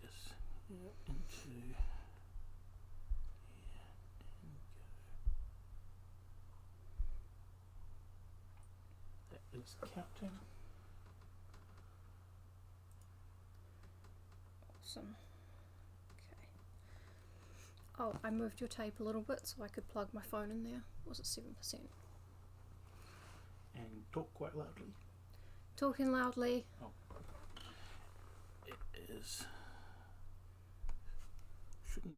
just into here and go. That is counting. Awesome. Okay. Oh, I moved your tape a little bit so I could plug my phone in there. Was it 7%? And talk quite loudly. Talking loudly. Oh. It is. Shouldn't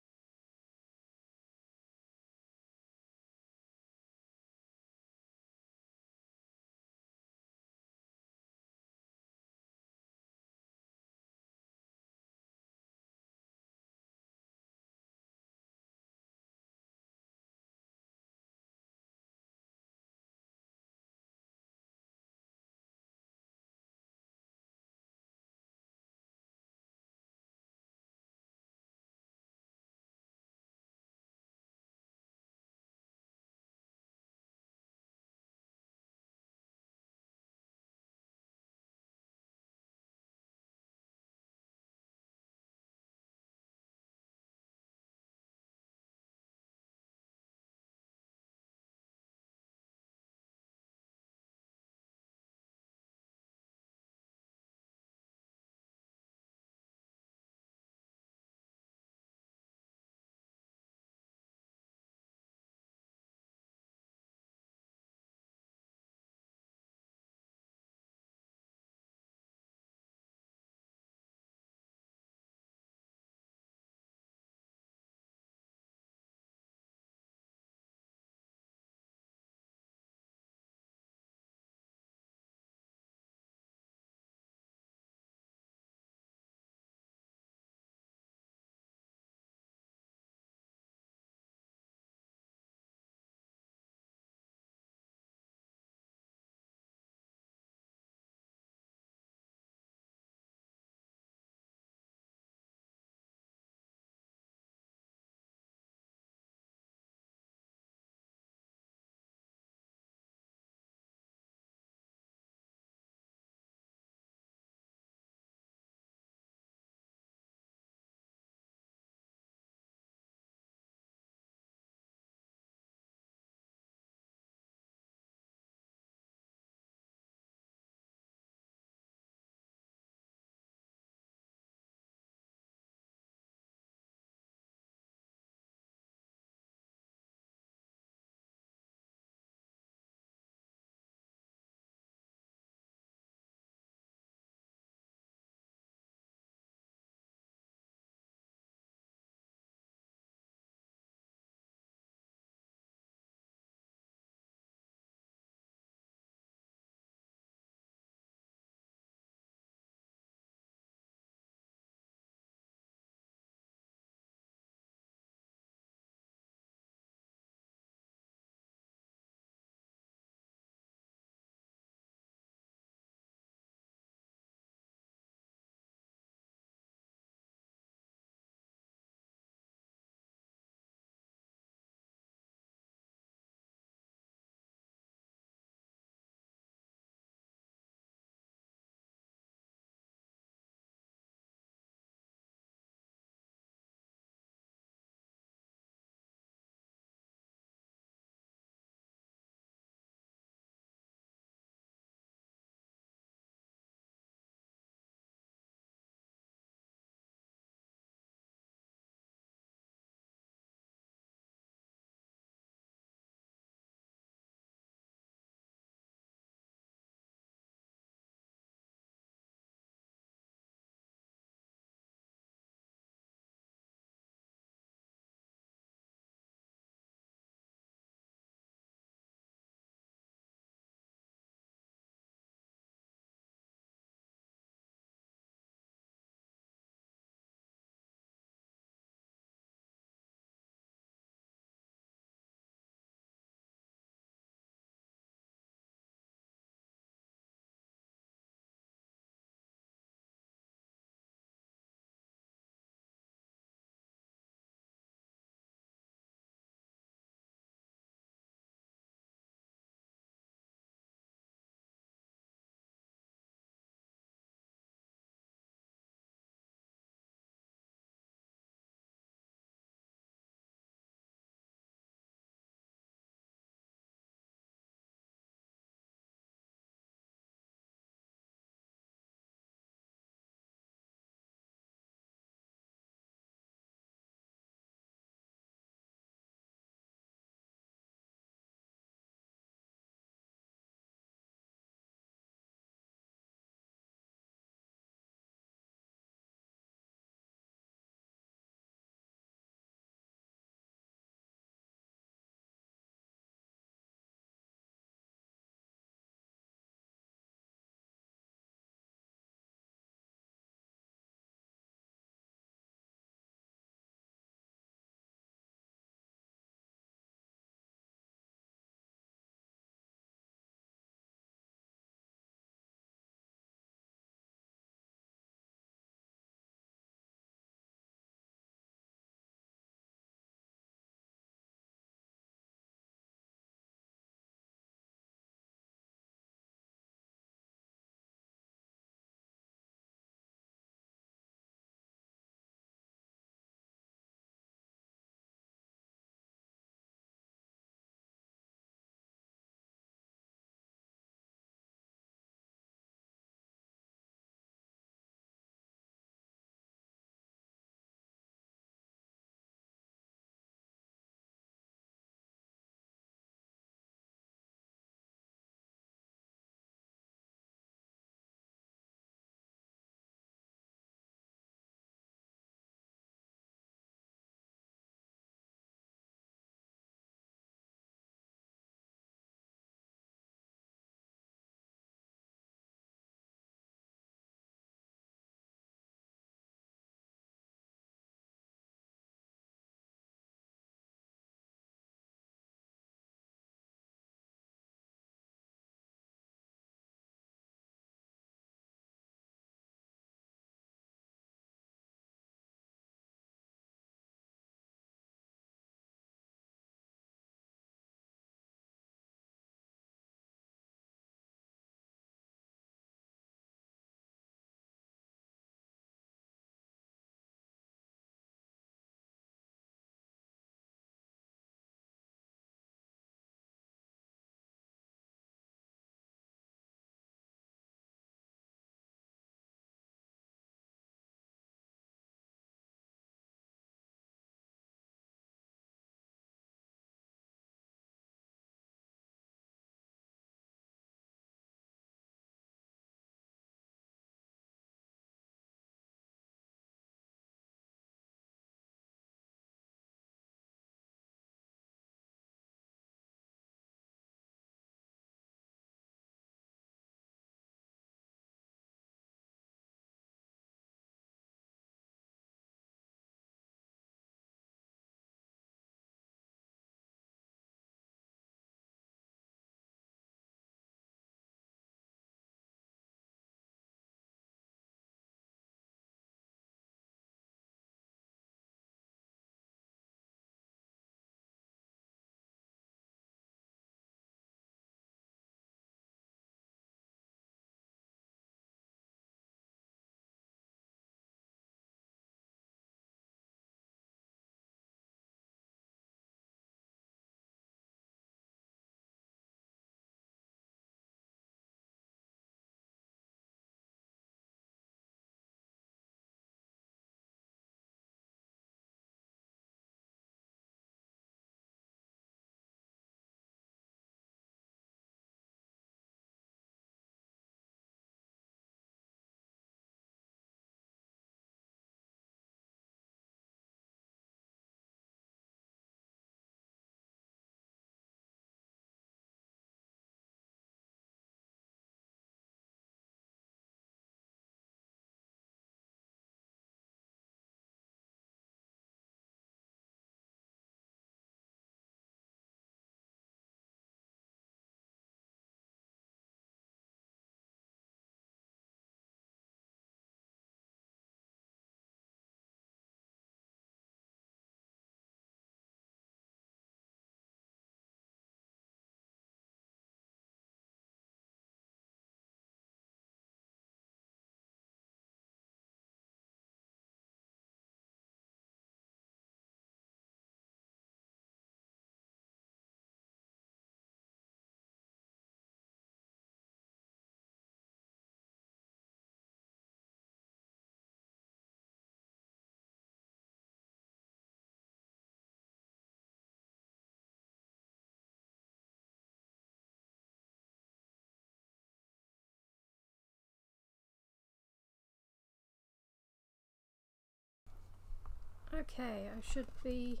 Okay, I should be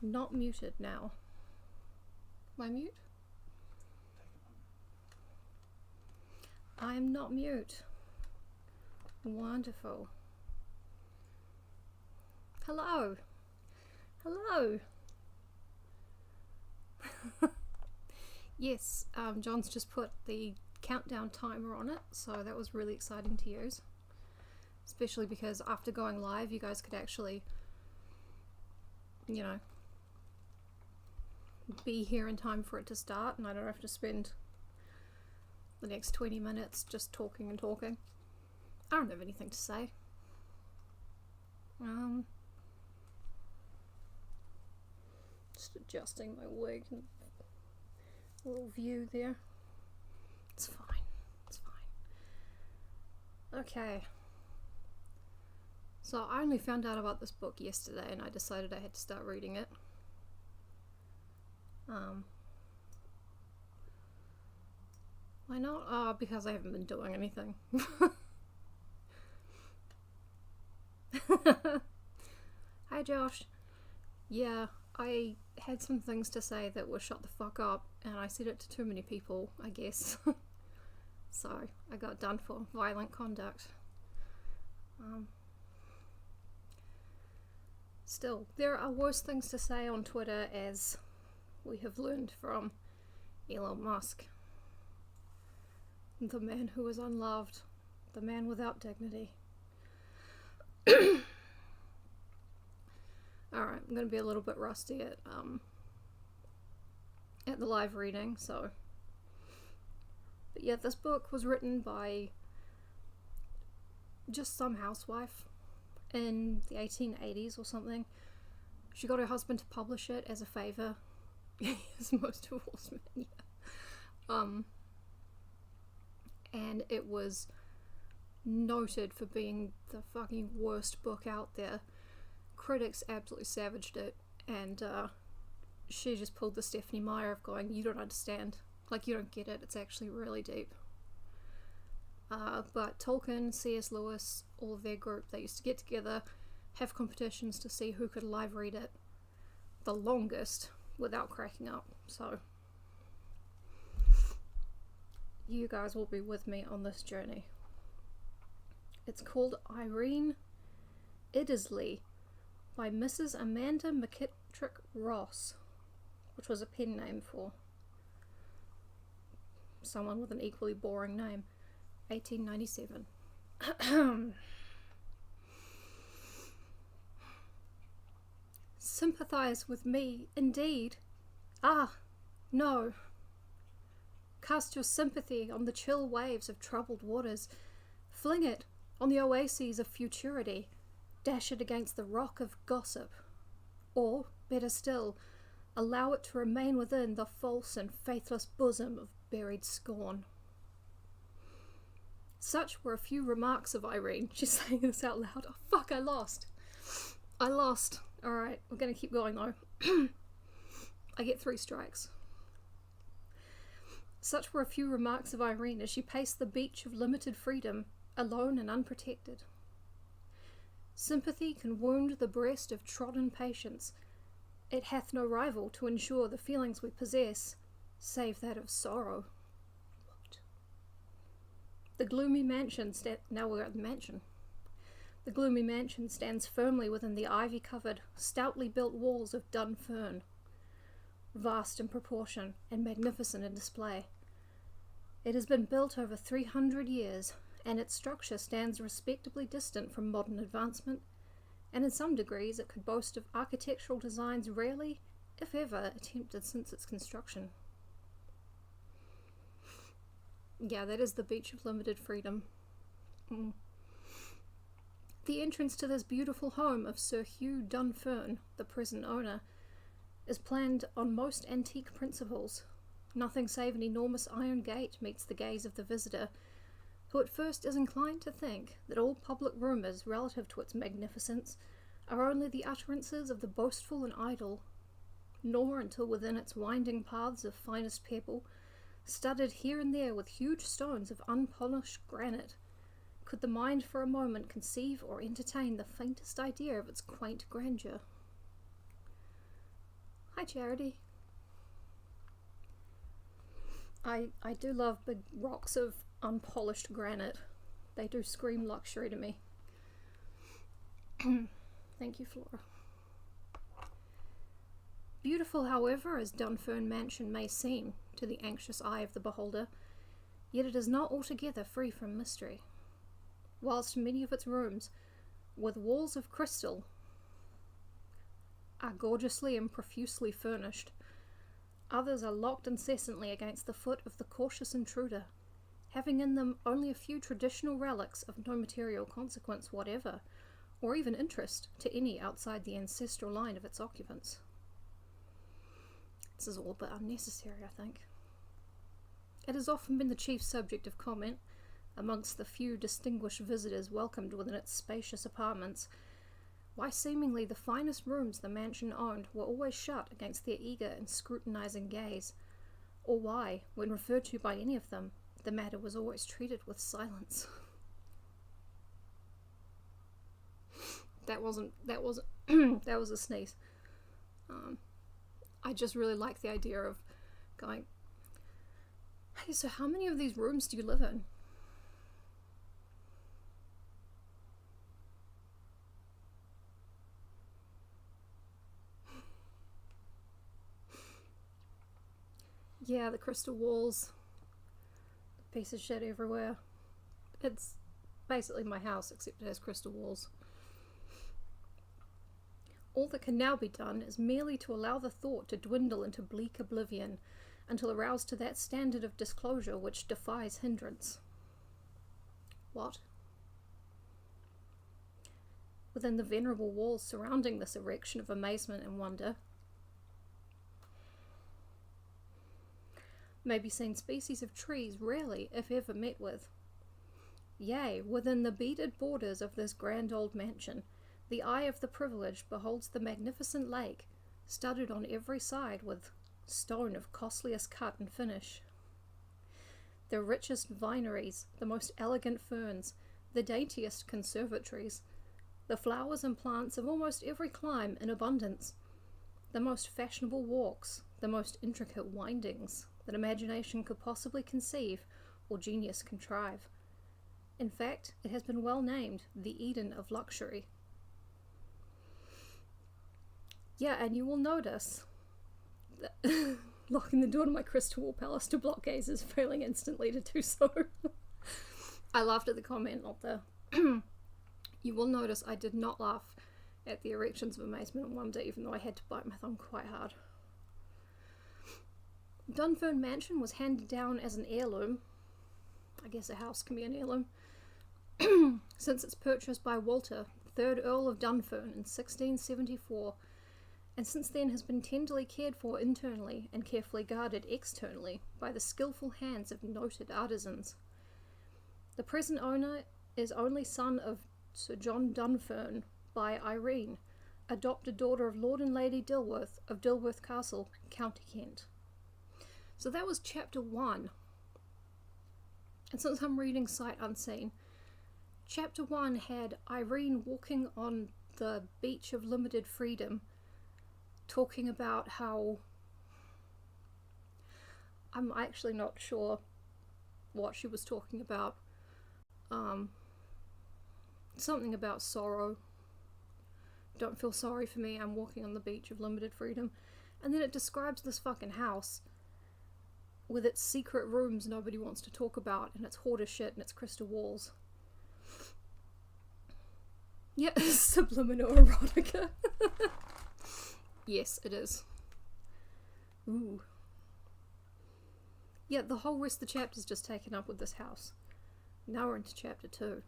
not muted now. Am I mute? I am not mute. Wonderful. Hello. Hello. Yes, John's just put the countdown timer on it, so that was really exciting to use. Especially because after going live, you guys could actually, you know, be here in time for it to start, and I don't have to spend the next 20 minutes just talking and talking. I don't have anything to say. Just adjusting my wig and a little view there. It's fine. It's fine. Okay. So I only found out about this book yesterday and I decided I had to start reading it. Why not? Because I haven't been doing anything. Hi Josh. Yeah, I had some things to say that were shut the fuck up and I said it to too many people, I guess. So I got done for violent conduct. Still, there are worse things to say on Twitter, as we have learned from Elon Musk. The man who is unloved. The man without dignity. Alright, I'm going to be a little bit rusty at the live reading, so... But yeah, this book was written by just some housewife in the 1880s or something. She got her husband to publish it as a favour. As most divorced men, yeah. And it was noted for being the fucking worst book out there. Critics absolutely savaged it, and she just pulled the Stephanie Meyer of going, you don't understand. Like, you don't get it. It's actually really deep. But Tolkien, C.S. Lewis, all of their group, they used to get together, have competitions to see who could live read it the longest without cracking up. So, you guys will be with me on this journey. It's called Irene, Iddesleigh by Mrs. Amanda McKittrick Ross, which was a pen name for someone with an equally boring name. 1897. Sympathize with me, indeed. Ah, no. Cast your sympathy on the chill waves of troubled waters. Fling it on the oases of futurity. Dash it against the rock of gossip. Or, better still, allow it to remain within the false and faithless bosom of buried scorn. Such were a few remarks of Irene. She's saying this out loud. Oh fuck, I lost. Alright, we're gonna keep going though. I get 3 strikes. Such were a few remarks of Irene as she paced the beach of limited freedom, alone and unprotected. Sympathy can wound the breast of trodden patience. It hath no rival to ensure the feelings we possess, save that of sorrow. What? The gloomy mansion now we're at the mansion. The gloomy mansion stands firmly within the ivy-covered, stoutly built walls of dun fern, vast in proportion and magnificent in display. It has been built over 300 years, and its structure stands respectably distant from modern advancement, and in some degrees it could boast of architectural designs rarely, if ever, attempted since its construction. Yeah, that is the beach of limited freedom. The entrance to this beautiful home of Sir Hugh Dunfern, the present owner, is planned on most antique principles. Nothing save an enormous iron gate meets the gaze of the visitor, who at first is inclined to think that all public rumours relative to its magnificence are only the utterances of the boastful and idle, nor until within its winding paths of finest pebble, studded here and there with huge stones of unpolished granite, could the mind for a moment conceive or entertain the faintest idea of its quaint grandeur. Hi, Charity. I do love big rocks of unpolished granite. They do scream luxury to me. Thank you, Flora. Beautiful, however, as Dunfern Mansion may seem to the anxious eye of the beholder, yet it is not altogether free from mystery. Whilst many of its rooms, with walls of crystal, are gorgeously and profusely furnished, others are locked incessantly against the foot of the cautious intruder, having in them only a few traditional relics of no material consequence whatever, or even interest to any outside the ancestral line of its occupants. This is all but unnecessary, I think. It has often been the chief subject of comment amongst the few distinguished visitors welcomed within its spacious apartments, why seemingly the finest rooms the mansion owned were always shut against their eager and scrutinizing gaze, or why, when referred to by any of them, the matter was always treated with silence. That was a sneeze. I just really like the idea of going, hey, so how many of these rooms do you live in? Yeah, the crystal walls, the piece of shit everywhere. It's basically my house, except it has crystal walls. All that can now be done is merely to allow the thought to dwindle into bleak oblivion until aroused to that standard of disclosure which defies hindrance. What? Within the venerable walls surrounding this erection of amazement and wonder may be seen species of trees rarely, if ever, met with. Yea, within the beaded borders of this grand old mansion, the eye of the privileged beholds the magnificent lake, studded on every side with stone of costliest cut and finish. The richest vineries, the most elegant ferns, the daintiest conservatories, the flowers and plants of almost every clime in abundance, the most fashionable walks, the most intricate windings that imagination could possibly conceive or genius contrive. In fact, it has been well named the Eden of luxury. Yeah, and you will notice that locking the door to my crystal wall palace to block gazers, failing instantly to do so. I laughed at the comment, not the... You will notice I did not laugh at the erections of amazement and wonder, even though I had to bite my thumb quite hard. Dunfern Mansion was handed down as an heirloom. I guess a house can be an heirloom. Since its purchase by Walter, 3rd Earl of Dunfern in 1674, and since then has been tenderly cared for internally and carefully guarded externally by the skillful hands of noted artisans. The present owner is only son of Sir John Dunfern by Irene, adopted daughter of Lord and Lady Dilworth of Dilworth Castle, County Kent. So that was chapter 1. And since I'm reading sight unseen, chapter 1 had Irene walking on the beach of limited freedom, talking about how... I'm actually not sure what she was talking about. Something about sorrow. Don't feel sorry for me, I'm walking on the beach of limited freedom. And then it describes this fucking house with its secret rooms nobody wants to talk about, and its hoarder shit and its crystal walls. Yeah, subliminal erotica. Yes, it is. Ooh. Yeah, the whole rest of the chapter's just taken up with this house. Now we're into chapter 2.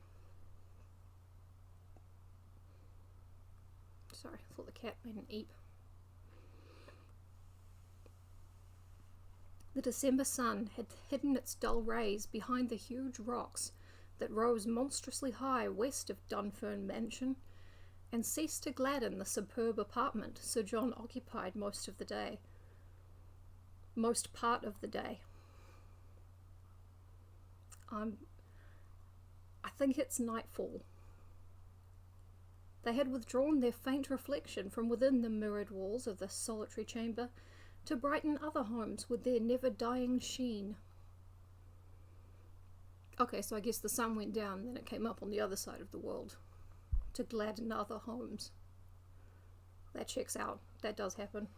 Sorry, I thought the cat made an eep. The December sun had hidden its dull rays behind the huge rocks that rose monstrously high west of Dunfern Mansion, and ceased to gladden the superb apartment Sir John occupied most of the day. Most part of the day. I think it's nightfall. They had withdrawn their faint reflection from within the mirrored walls of this solitary chamber to brighten other homes with their never-dying sheen. Okay, so I guess the sun went down and then it came up on the other side of the world to gladden other homes. That checks out. That does happen.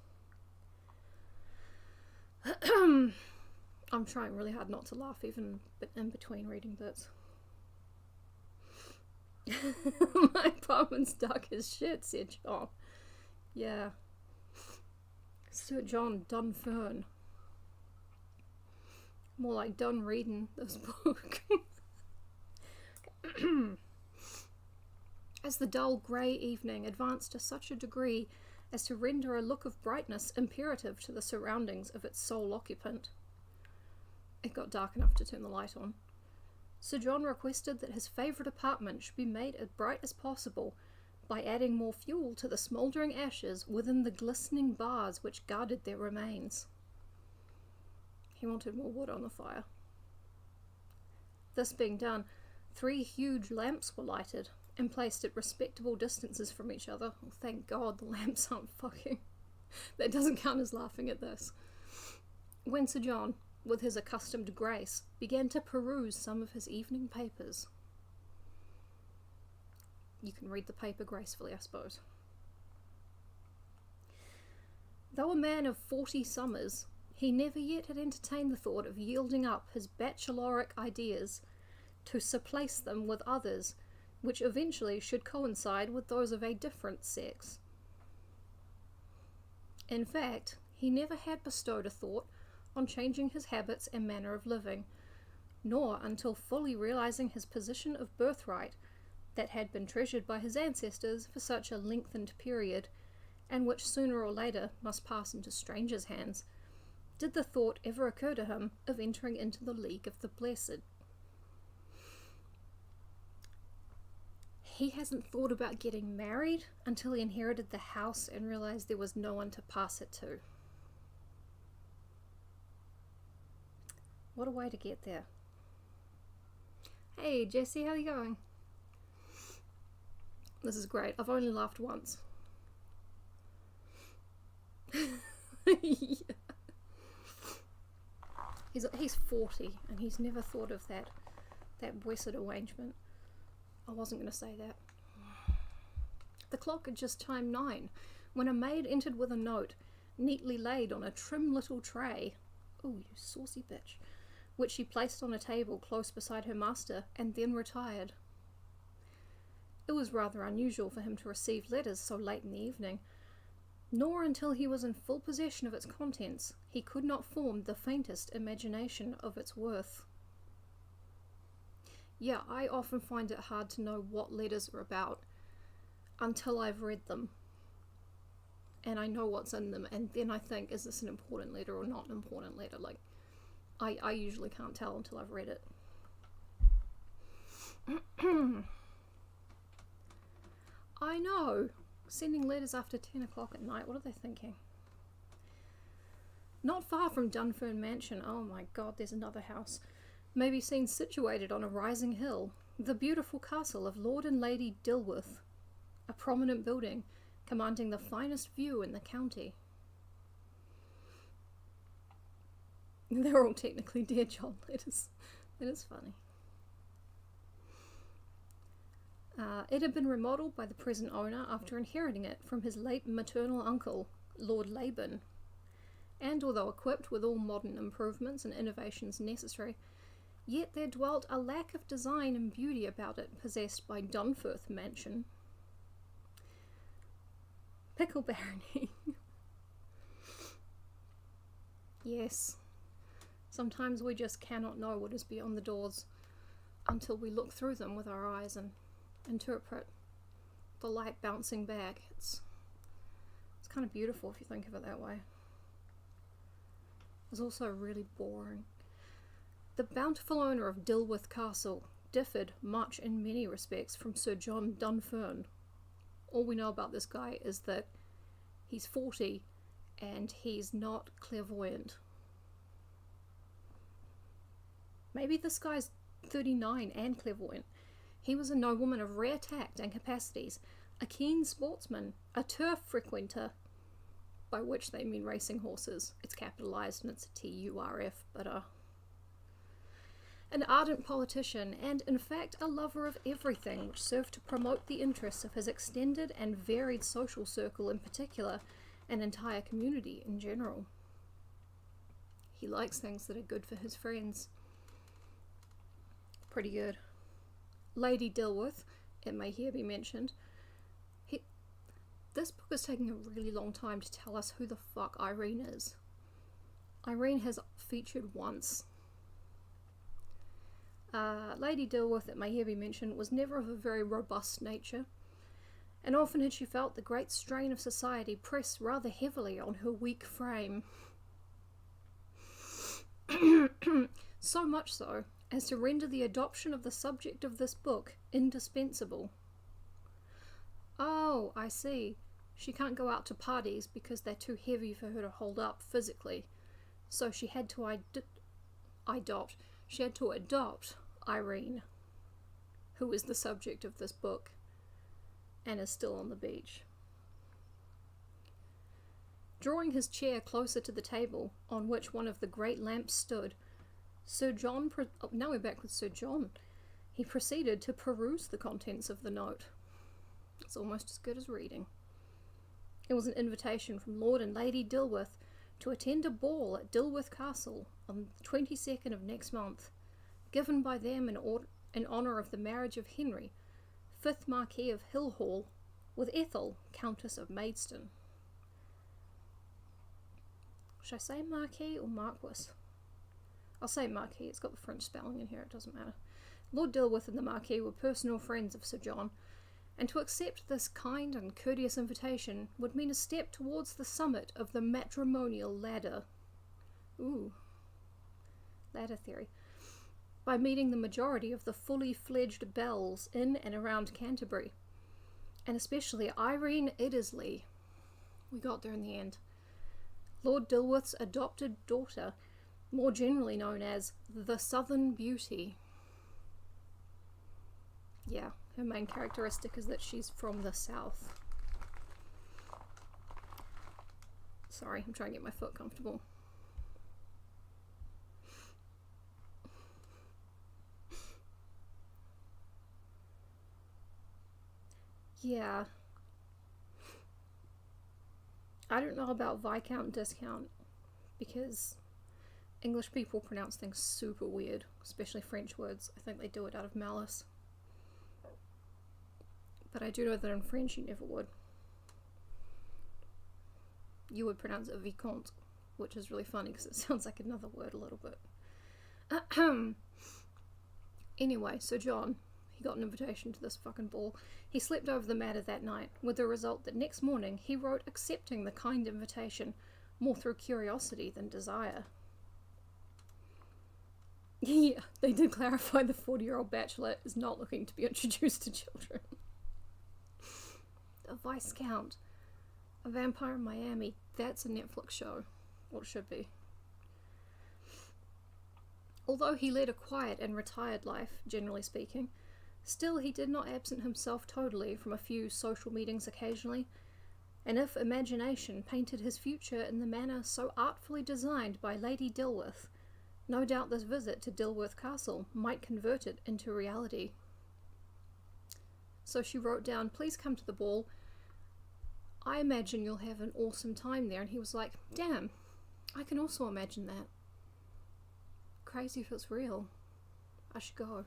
I'm trying really hard not to laugh even in between reading bits. My apartment's dark as shit, said John. Yeah. Sir John Dunfern. More like done reading this book. As the dull grey evening advanced to such a degree as to render a look of brightness imperative to the surroundings of its sole occupant. It got dark enough to turn the light on. Sir John requested that his favourite apartment should be made as bright as possible by adding more fuel to the smouldering ashes within the glistening bars which guarded their remains. He wanted more wood on the fire. This being done, 3 huge lamps were lighted and placed at respectable distances from each other. Oh, thank God the lamps aren't fucking. That doesn't count as laughing at this. When Sir John, with his accustomed grace, began to peruse some of his evening papers. You can read the paper gracefully, I suppose. Though a man of 40 summers, he never yet had entertained the thought of yielding up his bacheloric ideas to surplace them with others which eventually should coincide with those of a different sex. In fact, he never had bestowed a thought on changing his habits and manner of living, nor until fully realizing his position of birthright that had been treasured by his ancestors for such a lengthened period, and which sooner or later must pass into strangers' hands, did the thought ever occur to him of entering into the League of the Blessed. He hasn't thought about getting married until he inherited the house and realized there was no one to pass it to. What a way to get there. Hey Jesse, how are you going? This is great. I've only laughed once. Yeah. He's 40 and he's never thought of that blessed arrangement. I wasn't going to say that. The clock had just chimed 9 when a maid entered with a note, neatly laid on a trim little tray. Oh, you saucy bitch. Which she placed on a table close beside her master and then retired. It was rather unusual for him to receive letters so late in the evening, nor until he was in full possession of its contents he could not form the faintest imagination of its worth. Yeah, I often find it hard to know what letters are about until I've read them. And I know what's in them, and then I think, is this an important letter or not an important letter? Like, I usually can't tell until I've read it. I know. Sending letters after 10 o'clock at night, what are they thinking? Not far from Dunfern Mansion, oh my god, there's another house, may be seen situated on a rising hill, the beautiful castle of Lord and Lady Dilworth, a prominent building commanding the finest view in the county. They're all technically Dear John letters. That is funny. It had been remodelled by the present owner after inheriting it from his late maternal uncle, Lord Laban, and although equipped with all modern improvements and innovations necessary, yet there dwelt a lack of design and beauty about it possessed by Dunfern Mansion. Pickle Barony. Yes. Sometimes we just cannot know what is beyond the doors until we look through them with our eyes and interpret the light bouncing back. It's kind of beautiful if you think of it that way. It's also really boring. The bountiful owner of Dilworth Castle differed much in many respects from Sir John Dunfern. All we know about this guy is that he's 40 and he's not clairvoyant. Maybe this guy's 39 and clairvoyant. He was a nobleman of rare tact and capacities, a keen sportsman, a turf frequenter, by which they mean racing horses. It's capitalised and it's a TURF, but an ardent politician, and in fact a lover of everything, which served to promote the interests of his extended and varied social circle in particular, and entire community in general. He likes things that are good for his friends. Pretty good. Lady Dilworth, it may here be mentioned. This book is taking a really long time to tell us who the fuck Irene is. Irene has featured once. Lady Dilworth, it may here be mentioned, was never of a very robust nature, and often had she felt the great strain of society press rather heavily on her weak frame. So much so as to render the adoption of the subject of this book indispensable. Oh, I see. She can't go out to parties because they're too heavy for her to hold up physically. So she had to adopt Irene, who is the subject of this book and is still on the beach. Drawing his chair closer to the table on which one of the great lamps stood, now we're back with Sir John. He proceeded to peruse the contents of the note. It's almost as good as reading. It was an invitation from Lord and Lady Dilworth to attend a ball at Dilworth Castle on the 22nd of next month, given by them in honour of the marriage of Henry, 5th Marquis of Hillhall, with Ethel, Countess of Maidstone. Should I say Marquis or Marquis? I'll say Marquis, it's got the French spelling in here, it doesn't matter. Lord Dilworth and the Marquis were personal friends of Sir John, and to accept this kind and courteous invitation would mean a step towards the summit of the matrimonial ladder. Ooh. Ladder theory. By meeting the majority of the fully fledged belles in and around Canterbury, and especially Irene Iddesleigh. We got there in the end. Lord Dilworth's adopted daughter, more generally known as the Southern Beauty. Yeah, her main characteristic is that she's from the south. Sorry, I'm trying to get my foot comfortable. Yeah. I don't know about Viscount and Discount, because English people pronounce things super weird, especially French words. I think they do it out of malice. But I do know that in French you never would. You would pronounce it Vicomte, which is really funny because it sounds like another word a little bit. Anyway, so John, he got an invitation to this fucking ball. He slept over the matter that night, with the result that next morning he wrote accepting the kind invitation, more through curiosity than desire. Yeah, they did clarify the 40-year-old bachelor is not looking to be introduced to children. A Viscount, a Vampire in Miami, that's a Netflix show. Or it should be. Although he led a quiet and retired life, generally speaking, still he did not absent himself totally from a few social meetings occasionally, and if imagination painted his future in the manner so artfully designed by Lady Dilworth, no doubt this visit to Dilworth Castle might convert it into reality. So she wrote down, "Please come to the ball. I imagine you'll have an awesome time there." And he was like, "Damn, I can also imagine that. Crazy if it's real. I should go."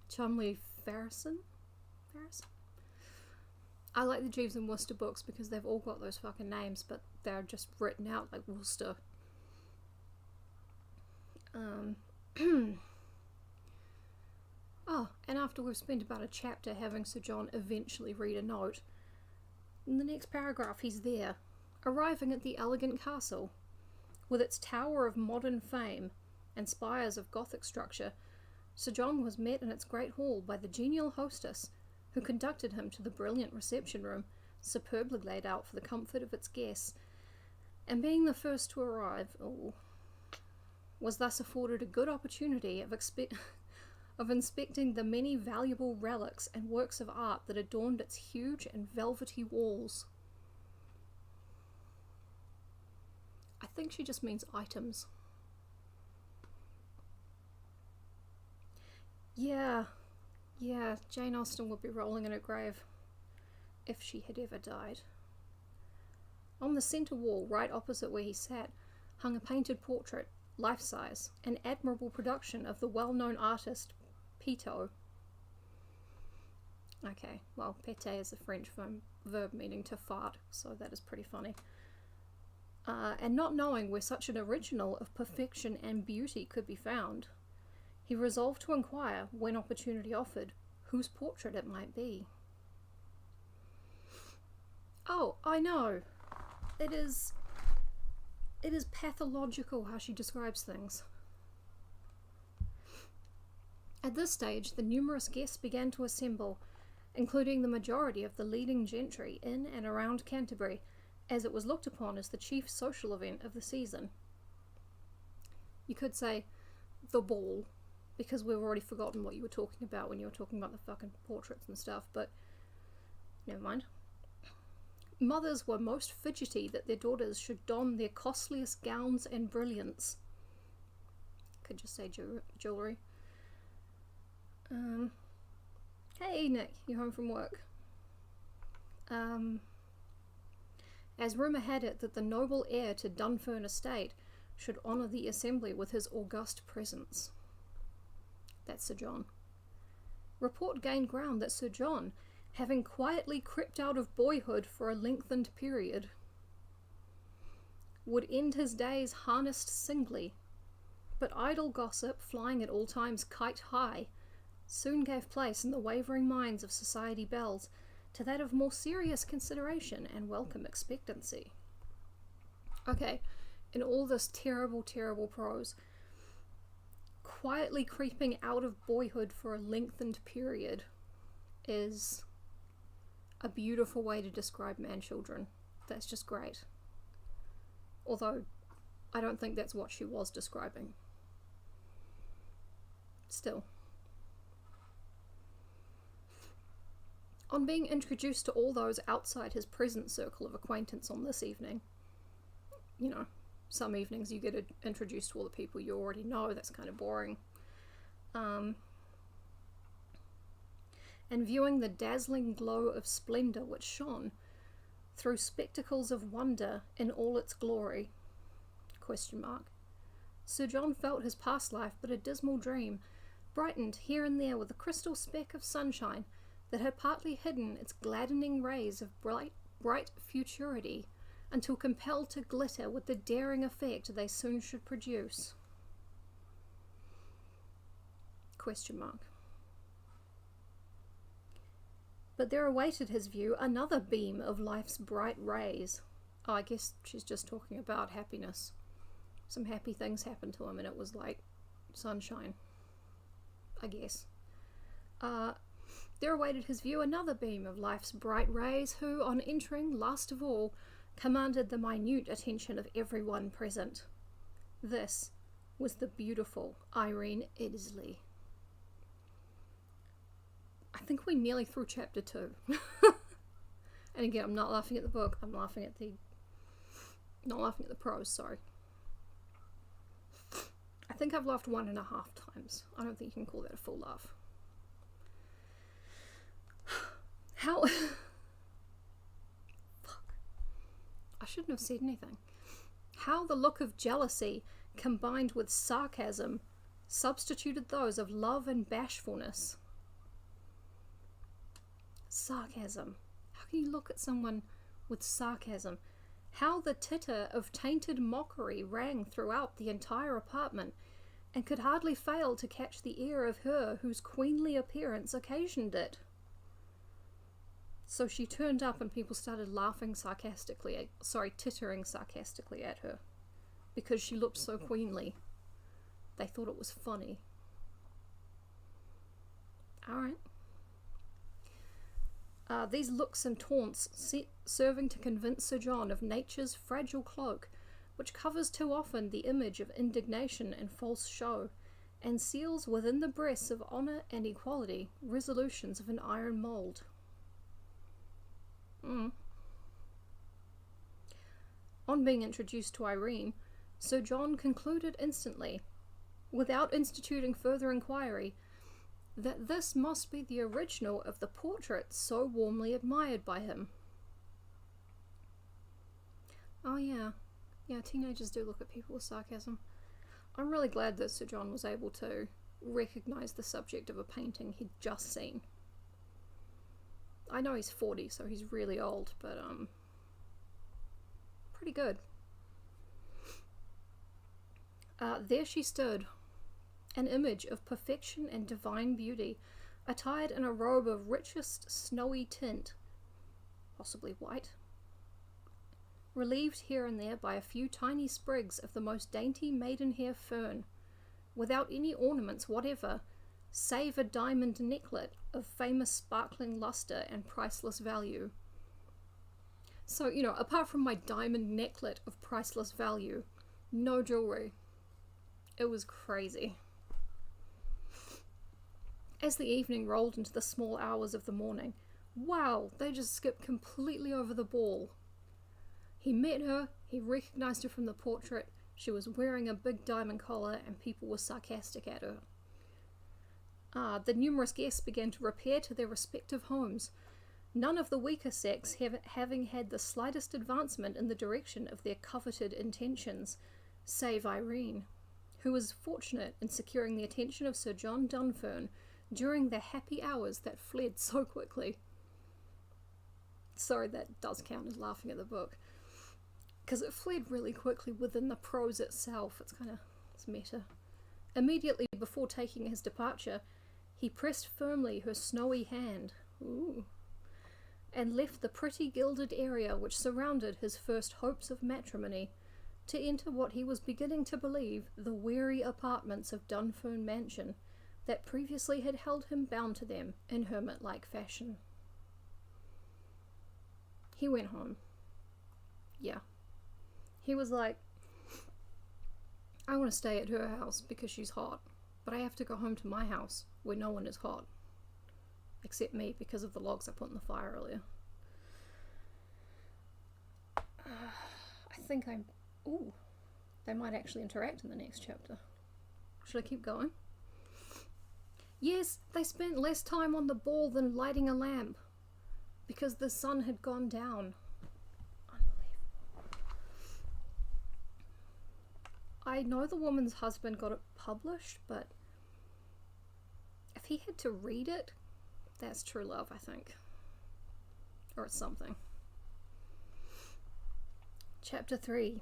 Chumley Farrison? I like the Jeeves and Wooster books because they've all got those fucking names, but they're just written out like Worcester. Oh, and after we've spent about a chapter having Sir John eventually read a note, in the next paragraph he's there, arriving at the elegant castle. With its tower of modern fame and spires of Gothic structure, Sir John was met in its great hall by the genial hostess, who conducted him to the brilliant reception room, superbly laid out for the comfort of its guests, and being the first to arrive... was thus afforded a good opportunity of inspecting the many valuable relics and works of art that adorned its huge and velvety walls. I think she just means items. Yeah, Jane Austen would be rolling in her grave if she had ever died. On the centre wall, right opposite where he sat, hung a painted portrait, life-size, an admirable production of the well-known artist Pito. Okay, well, péter is a French verb meaning to fart, so that is pretty funny. And not knowing where such an original of perfection and beauty could be found, he resolved to inquire, when opportunity offered, whose portrait it might be. Oh, I know. It is pathological how she describes things. At this stage, the numerous guests began to assemble, including the majority of the leading gentry in and around Canterbury, as it was looked upon as the chief social event of the season. You could say the ball, because we've already forgotten what you were talking about when you were talking about the fucking portraits and stuff, but never mind. Mothers were most fidgety that their daughters should don their costliest gowns and brilliants. Could just say jewellery. Hey Nick, you home from work? As rumour had it that the noble heir to Dunfern estate should honour the assembly with his august presence. That's Sir John. Report gained ground that Sir John, having quietly crept out of boyhood for a lengthened period, would end his days harnessed singly, but idle gossip, flying at all times kite high, soon gave place in the wavering minds of society belles to that of more serious consideration and welcome expectancy. Okay, in all this terrible, terrible prose, quietly creeping out of boyhood for a lengthened period is a beautiful way to describe man-children. That's just great. Although, I don't think that's what she was describing. Still. On being introduced to all those outside his present circle of acquaintance on this evening, you know, some evenings you get introduced to all the people you already know, that's kind of boring. And viewing the dazzling glow of splendour which shone through spectacles of wonder in all its glory, ? Sir John felt his past life but a dismal dream, brightened here and there with a crystal speck of sunshine that had partly hidden its gladdening rays of bright futurity, until compelled to glitter with the daring effect they soon should produce. ? But there awaited his view another beam of life's bright rays. Oh, I guess she's just talking about happiness. Some happy things happened to him and it was like sunshine, I guess. There awaited his view another beam of life's bright rays, who, on entering, last of all, commanded the minute attention of everyone present. This was the beautiful Irene Iddesleigh. I think we're nearly through chapter 2. And again, I'm not laughing at the book, I'm laughing at the... not laughing at the prose, sorry. I think I've laughed 1.5 times. I don't think you can call that a full laugh. How... Fuck. I shouldn't have said anything. How the look of jealousy, combined with sarcasm, substituted those of love and bashfulness. Sarcasm. How can you look at someone with sarcasm? How the titter of tainted mockery rang throughout the entire apartment, and could hardly fail to catch the ear of her whose queenly appearance occasioned it. So she turned up and people started laughing sarcastically, tittering sarcastically at her, because she looked so queenly. They thought it was funny. Alright. These looks and taunts serving to convince Sir John of nature's fragile cloak, which covers too often the image of indignation and false show, and seals within the breasts of honour and equality resolutions of an iron mould. On being introduced to Irene, Sir John concluded instantly, without instituting further inquiry, that this must be the original of the portrait so warmly admired by him. Oh yeah, teenagers do look at people with sarcasm. I'm really glad that Sir John was able to recognise the subject of a painting he'd just seen. I know he's 40, so he's really old, but pretty good. There she stood, an image of perfection and divine beauty, attired in a robe of richest snowy tint, possibly white, relieved here and there by a few tiny sprigs of the most dainty maidenhair fern, without any ornaments whatever, save a diamond necklet of famous sparkling lustre and priceless value. So, apart from my diamond necklet of priceless value, no jewellery. It was crazy. As the evening rolled into the small hours of the morning, wow, they just skipped completely over the ball. He met her, he recognised her from the portrait, she was wearing a big diamond collar, and people were sarcastic at her. The numerous guests began to repair to their respective homes, none of the weaker sex having had the slightest advancement in the direction of their coveted intentions, save Irene, who was fortunate in securing the attention of Sir John Dunfern during the happy hours that fled so quickly. Sorry, that does count as laughing at the book, because it fled really quickly within the prose itself. It's meta. Immediately before taking his departure, he pressed firmly her snowy hand, and left the pretty gilded area which surrounded his first hopes of matrimony, to enter what he was beginning to believe the weary apartments of Dunfern Mansion, that previously had held him bound to them in hermit-like fashion. He went home. Yeah. He was like, I want to stay at her house because she's hot, but I have to go home to my house where no one is hot. Except me, because of the logs I put in the fire earlier. I think ooh, they might actually interact in the next chapter. Should I keep going? Yes, they spent less time on the ball than lighting a lamp, because the sun had gone down. Unbelievable. I know the woman's husband got it published, but if he had to read it, that's true love, I think. Or it's something. Chapter 3.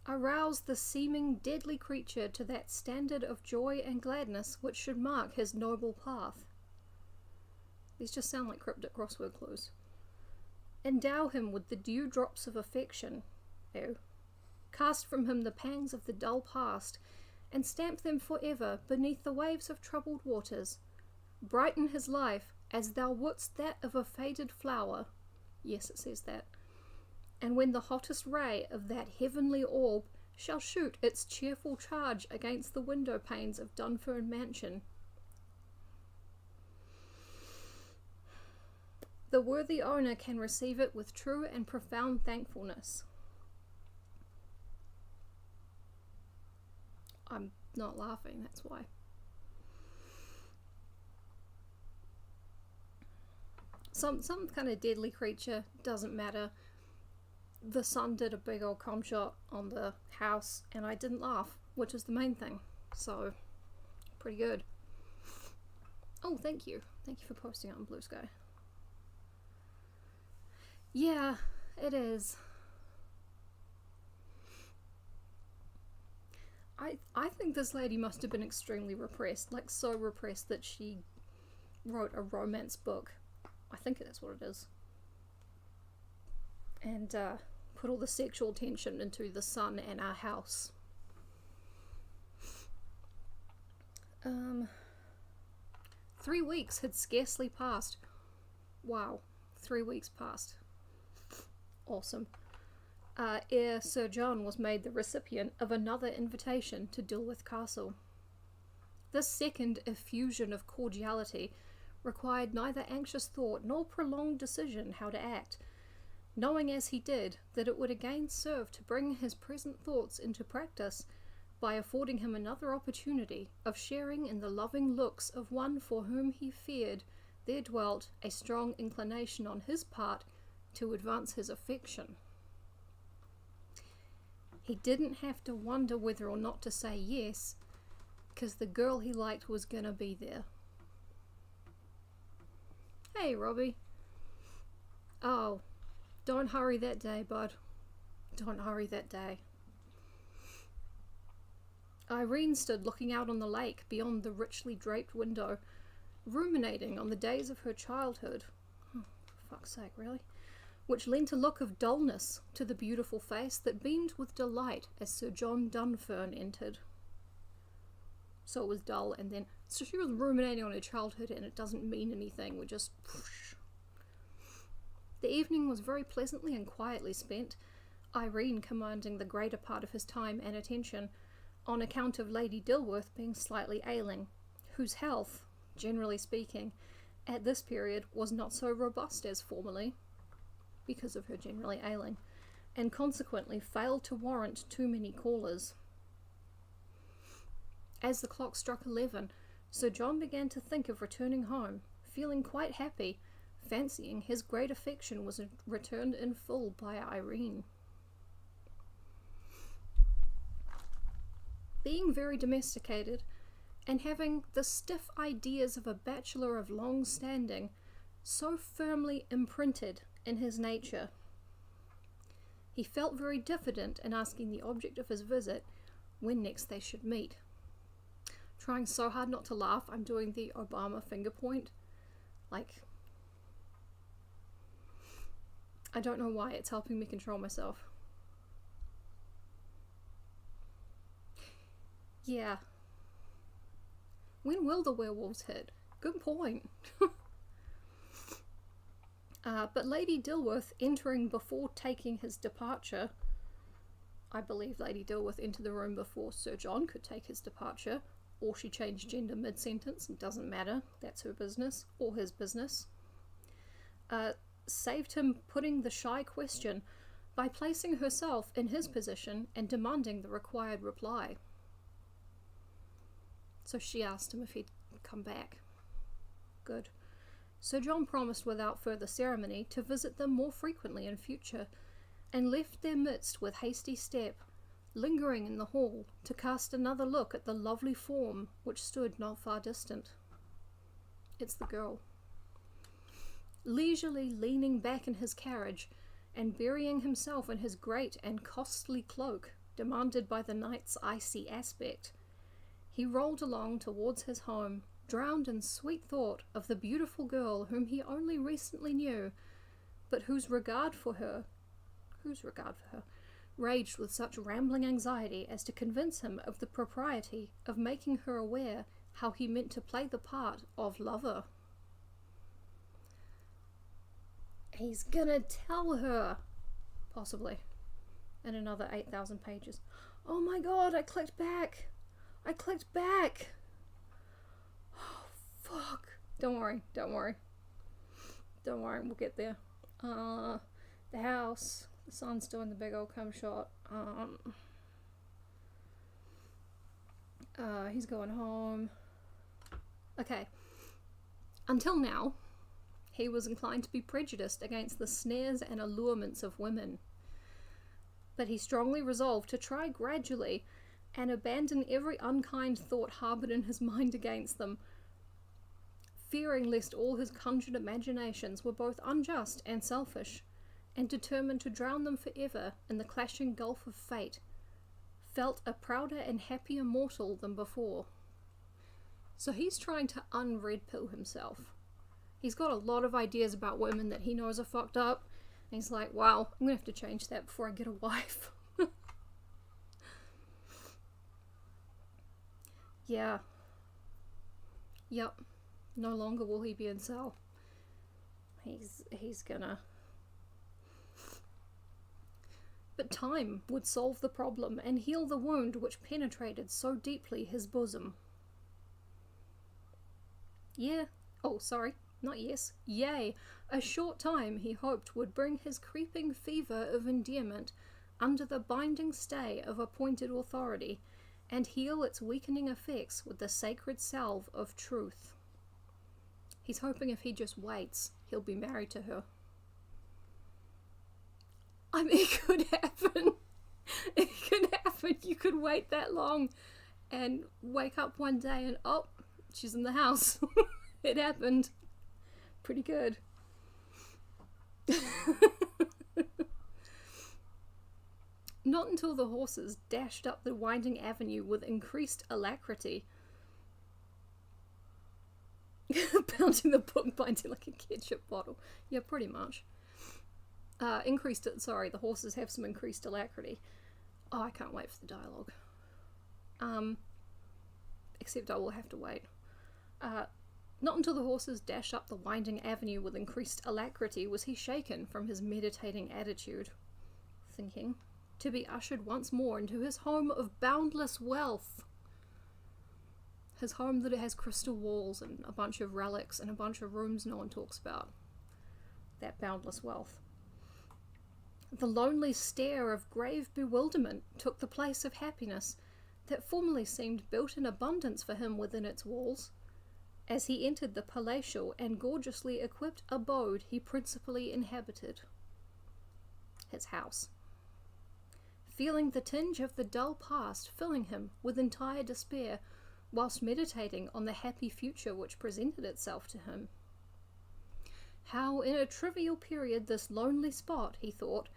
Arouse the seeming deadly creature to that standard of joy and gladness which should mark his noble path. These just sound like cryptic crossword clues. Endow him with the dewdrops of affection. Cast from him the pangs of the dull past, and stamp them forever beneath the waves of troubled waters. Brighten his life as thou wouldst that of a faded flower. Yes, it says that. And when the hottest ray of that heavenly orb shall shoot its cheerful charge against the window panes of Dunfern Mansion, the worthy owner can receive it with true and profound thankfulness. I'm not laughing, that's why. Some kind of deadly creature, doesn't matter. The sun did a big old com shot on the house and I didn't laugh, which is the main thing. So, pretty good. Oh, thank you. Thank you for posting it on Blue Sky. Yeah, it is. I think this lady must have been extremely repressed, like so repressed that she wrote a romance book. I think that's what it is. And put all the sexual tension into the sun and our house. 3 weeks had scarcely passed. Wow, 3 weeks passed. Awesome. ere Sir John was made the recipient of another invitation to Dilworth Castle. This second effusion of cordiality required neither anxious thought nor prolonged decision how to act, knowing as he did that it would again serve to bring his present thoughts into practice by affording him another opportunity of sharing in the loving looks of one for whom he feared there dwelt a strong inclination on his part to advance his affection. He didn't have to wonder whether or not to say yes, because the girl he liked was gonna be there. Hey, Robbie. Oh, don't hurry that day, bud. Don't hurry that day. Irene stood looking out on the lake beyond the richly draped window, ruminating on the days of her childhood. Oh, for fuck's sake, really? Which lent a look of dullness to the beautiful face that beamed with delight as Sir John Dunfern entered. So it was dull, and then... So she was ruminating on her childhood, and it doesn't mean anything. We're just... Whoosh. The evening was very pleasantly and quietly spent, Irene commanding the greater part of his time and attention, on account of Lady Dilworth being slightly ailing, whose health, generally speaking, at this period was not so robust as formerly, because of her generally ailing, and consequently failed to warrant too many callers. As the clock struck 11, Sir John began to think of returning home, feeling quite happy, fancying his great affection was returned in full by Irene. Being very domesticated, and having the stiff ideas of a bachelor of long standing so firmly imprinted in his nature, he felt very diffident in asking the object of his visit when next they should meet. Trying so hard not to laugh, I'm doing the Obama finger point. Like, I don't know why, it's helping me control myself. Yeah. When will the werewolves hit? Good point. But Lady Dilworth entering before taking his departure, I believe Lady Dilworth entered the room before Sir John could take his departure, or she changed gender mid-sentence, it doesn't matter, that's her business, or his business, saved him putting the shy question by placing herself in his position and demanding the required reply. So she asked him if he'd come back. Good. Sir John promised without further ceremony to visit them more frequently in future, and left their midst with hasty step, lingering in the hall to cast another look at the lovely form which stood not far distant. It's the girl. Leisurely leaning back in his carriage, and burying himself in his great and costly cloak, demanded by the night's icy aspect, he rolled along towards his home, drowned in sweet thought of the beautiful girl whom he only recently knew, but whose regard for her, raged with such rambling anxiety as to convince him of the propriety of making her aware how he meant to play the part of lover. He's gonna tell her, possibly, in another 8,000 pages. Oh my god, I clicked back! Oh, fuck. Don't worry, we'll get there. The house, the son's doing the big old cum shot. He's going home. Okay. Until now, he was inclined to be prejudiced against the snares and allurements of women. But he strongly resolved to try gradually and abandon every unkind thought harboured in his mind against them, fearing lest all his conjured imaginations were both unjust and selfish, and determined to drown them forever in the clashing gulf of fate, felt a prouder and happier mortal than before. So he's trying to unred pill himself. He's got a lot of ideas about women that he knows are fucked up, and he's like, wow, I'm gonna have to change that before I get a wife. Yeah. Yep. No longer will he be in cell. He's gonna... But time would solve the problem and heal the wound which penetrated so deeply his bosom. Yea, a short time he hoped would bring his creeping fever of endearment under the binding stay of appointed authority, and heal its weakening effects with the sacred salve of truth. He's hoping if he just waits, he'll be married to her. I mean, it could happen. It could happen. You could wait that long and wake up one day and, oh, she's in the house. It happened. Pretty good. Not until the horses dashed up the winding avenue with increased alacrity. Pounding the book binding like a ketchup bottle. Yeah, pretty much. The horses have some increased alacrity. Oh, I can't wait for the dialogue. Except I will have to wait. Not until the horses dashed up the winding avenue with increased alacrity was he shaken from his meditating attitude, thinking, to be ushered once more into his home of boundless wealth. His home that has crystal walls and a bunch of relics and a bunch of rooms no one talks about. That boundless wealth. The lonely stare of grave bewilderment took the place of happiness that formerly seemed built in abundance for him within its walls, as he entered the palatial and gorgeously equipped abode he principally inhabited. His house. Feeling the tinge of the dull past filling him with entire despair, whilst meditating on the happy future which presented itself to him. How in a trivial period this lonely spot, he thought,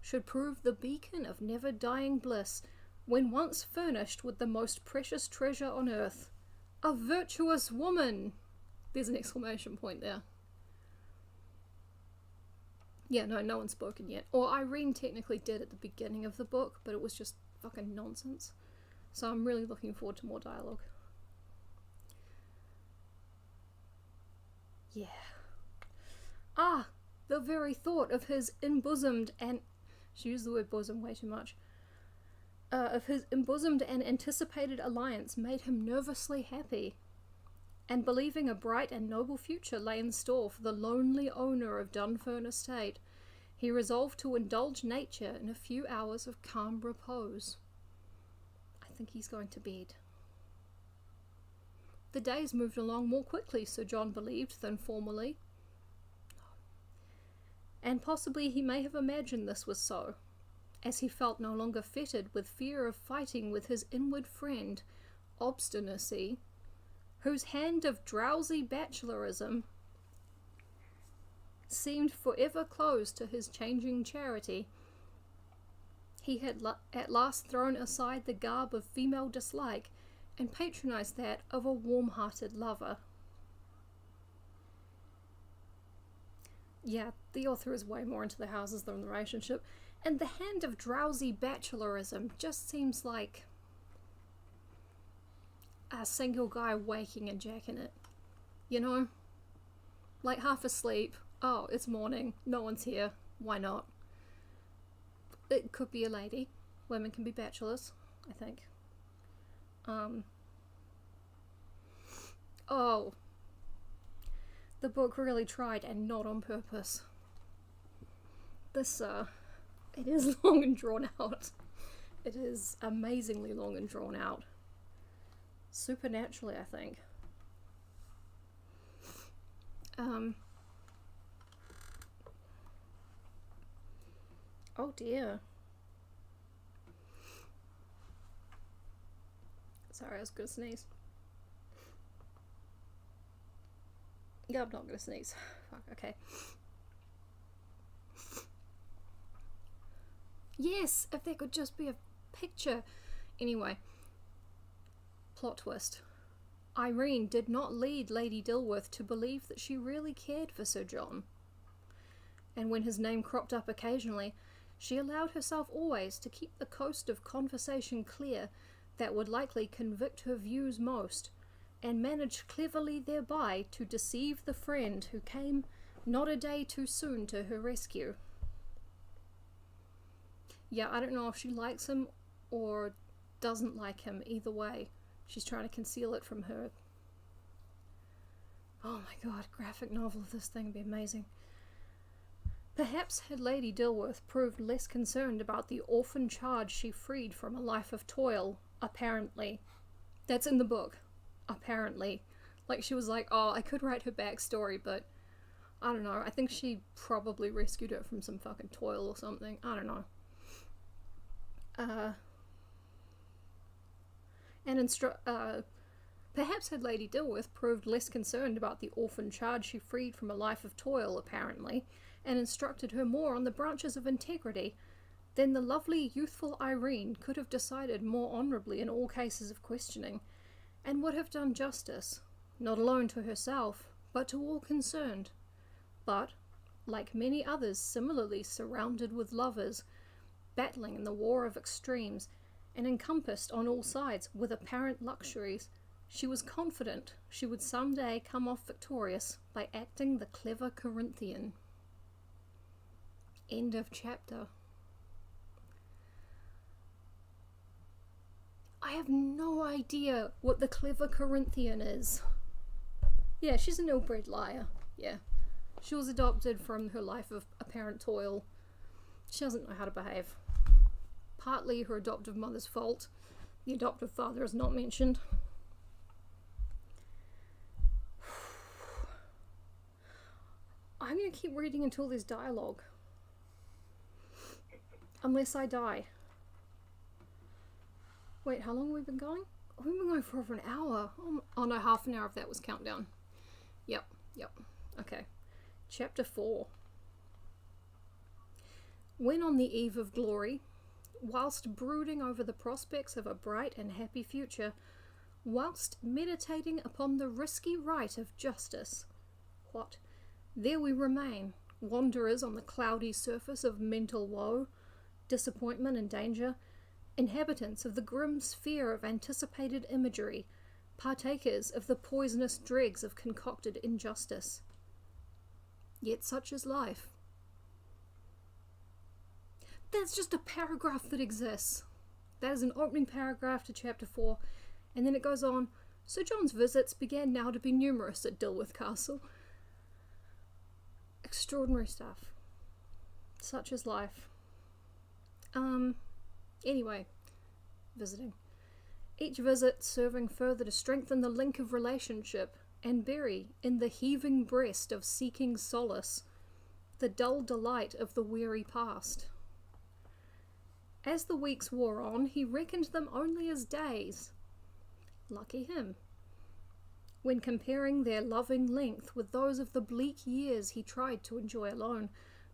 should prove the beacon of never-dying bliss, when once furnished with the most precious treasure on earth, a virtuous woman! There's an exclamation point there. Yeah, no one's spoken yet. Or Irene technically did at the beginning of the book, but it was just fucking nonsense. So I'm really looking forward to more dialogue. Yeah. The very thought of his embosomed and... She used the word bosom way too much. Of his embosomed and anticipated alliance made him nervously happy. And believing a bright and noble future lay in store for the lonely owner of Dunfern Estate, he resolved to indulge nature in a few hours of calm repose. I think he's going to bed. The days moved along more quickly, Sir John believed, than formerly. And possibly he may have imagined this was so, as he felt no longer fettered with fear of fighting with his inward friend, obstinacy, whose hand of drowsy bachelorism seemed forever closed to his changing charity. He had at last thrown aside the garb of female dislike and patronized that of a warm-hearted lover. Yeah, the author is way more into the houses than the relationship, and the hand of drowsy bachelorism just seems like a single guy waking and jacking it. You know? Like half asleep. Oh, it's morning. No one's here. Why not? It could be a lady. Women can be bachelors, I think. Oh. The book really tried, and not on purpose. This, it is long and drawn out. It is amazingly long and drawn out. Supernaturally, I think. Oh dear. Sorry, I was gonna sneeze. Yeah, I'm not gonna sneeze. Fuck, okay. Yes, if there could just be a picture. Anyway. Plot twist. Irene did not lead Lady Dilworth to believe that she really cared for Sir John. And when his name cropped up occasionally, she allowed herself always to keep the coast of conversation clear that would likely convict her views most, and managed cleverly thereby to deceive the friend who came not a day too soon to her rescue. yeah, I don't know if she likes him or doesn't like him. Either way, she's trying to conceal it from her. Oh my god, graphic novel of this thing would be amazing. Perhaps had Lady Dilworth proved less concerned about the orphan charge she freed from a life of toil, apparently. That's in the book. Apparently. Like, she was like, oh, I could write her backstory, but I don't know. I think she probably rescued her from some fucking toil or something. I don't know. Perhaps had Lady Dilworth proved less concerned about the orphan charge she freed from a life of toil, apparently, and instructed her more on the branches of integrity, then the lovely, youthful Irene could have decided more honourably in all cases of questioning, and would have done justice, not alone to herself, but to all concerned. But, like many others similarly surrounded with lovers, battling in the war of extremes, and encompassed on all sides with apparent luxuries, she was confident she would some day come off victorious by acting the clever Corinthian. End of chapter. I have no idea what the clever Corinthian is. Yeah, she's an ill-bred liar. Yeah. She was adopted from her life of apparent toil. She doesn't know how to behave. Partly her adoptive mother's fault. The adoptive father is not mentioned. I'm going to keep reading until there's dialogue. Unless I die. Wait, how long have we been going? Oh, we've been going for over an hour. Oh no, half an hour if that was countdown. Yep. Okay. Chapter 4. When on the eve of glory, whilst brooding over the prospects of a bright and happy future, whilst meditating upon the risky right of justice, there we remain, wanderers on the cloudy surface of mental woe, disappointment and danger, inhabitants of the grim sphere of anticipated imagery, partakers of the poisonous dregs of concocted injustice. Yet such is life. That's just a paragraph that exists. That is an opening paragraph to chapter 4, and then it goes on. Sir John's visits began now to be numerous at Dilworth Castle. Extraordinary stuff. Such is life. Anyway, visiting. Each visit serving further to strengthen the link of relationship and bury in the heaving breast of seeking solace the dull delight of the weary past. As the weeks wore on, he reckoned them only as days. Lucky him. When comparing their loving length with those of the bleak years he tried to enjoy alone,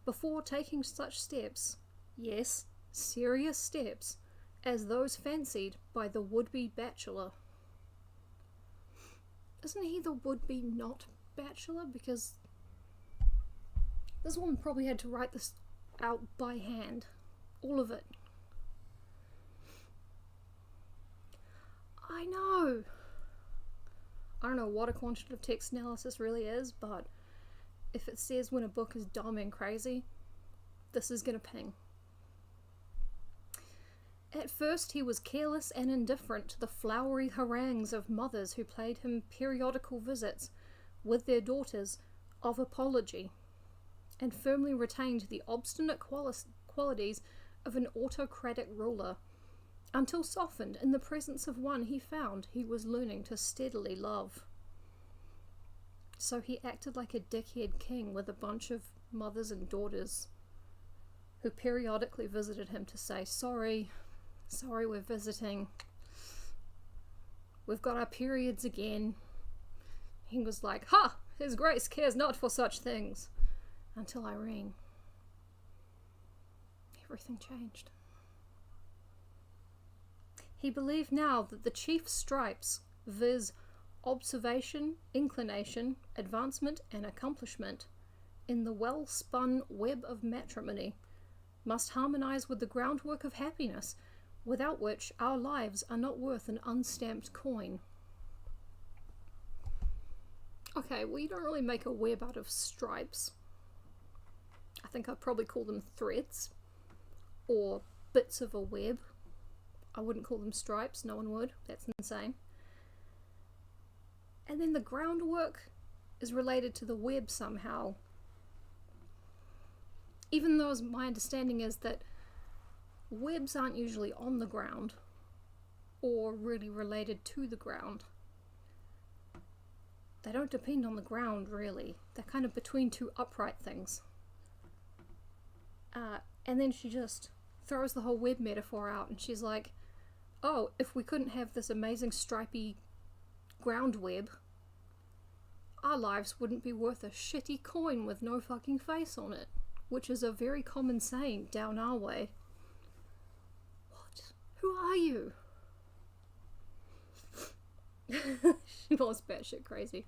before taking such steps, yes, serious steps, as those fancied by the would-be bachelor. Isn't he the would-be not bachelor? Because this woman probably had to write this out by hand. All of it. I know. I don't know what a quantitative text analysis really is, but if it says when a book is dumb and crazy, this is gonna ping. At first he was careless and indifferent to the flowery harangues of mothers who paid him periodical visits with their daughters of apology, and firmly retained the obstinate qualities of an autocratic ruler, until softened in the presence of one he found he was learning to steadily love. So he acted like a dickhead king with a bunch of mothers and daughters who periodically visited him to say, sorry, we're visiting. We've got our periods again. He was like, ha! His Grace cares not for such things. Until Irene. Everything changed. He believed now that the chief stripes, viz., observation, inclination, advancement, and accomplishment, in the well-spun web of matrimony, must harmonize with the groundwork of happiness, without which our lives are not worth an unstamped coin. Okay, well, you don't really make a web out of stripes. I think I'd probably call them threads, or bits of a web. I wouldn't call them stripes, no one would. That's insane. And then the groundwork is related to the web somehow. Even though my understanding is that webs aren't usually on the ground or really related to the ground. They don't depend on the ground, really. They're kind of between two upright things. And then she just throws the whole web metaphor out, and she's like, oh, if we couldn't have this amazing stripy ground web, our lives wouldn't be worth a shitty coin with no fucking face on it. Which is a very common saying down our way. What? Who are you? She was batshit crazy.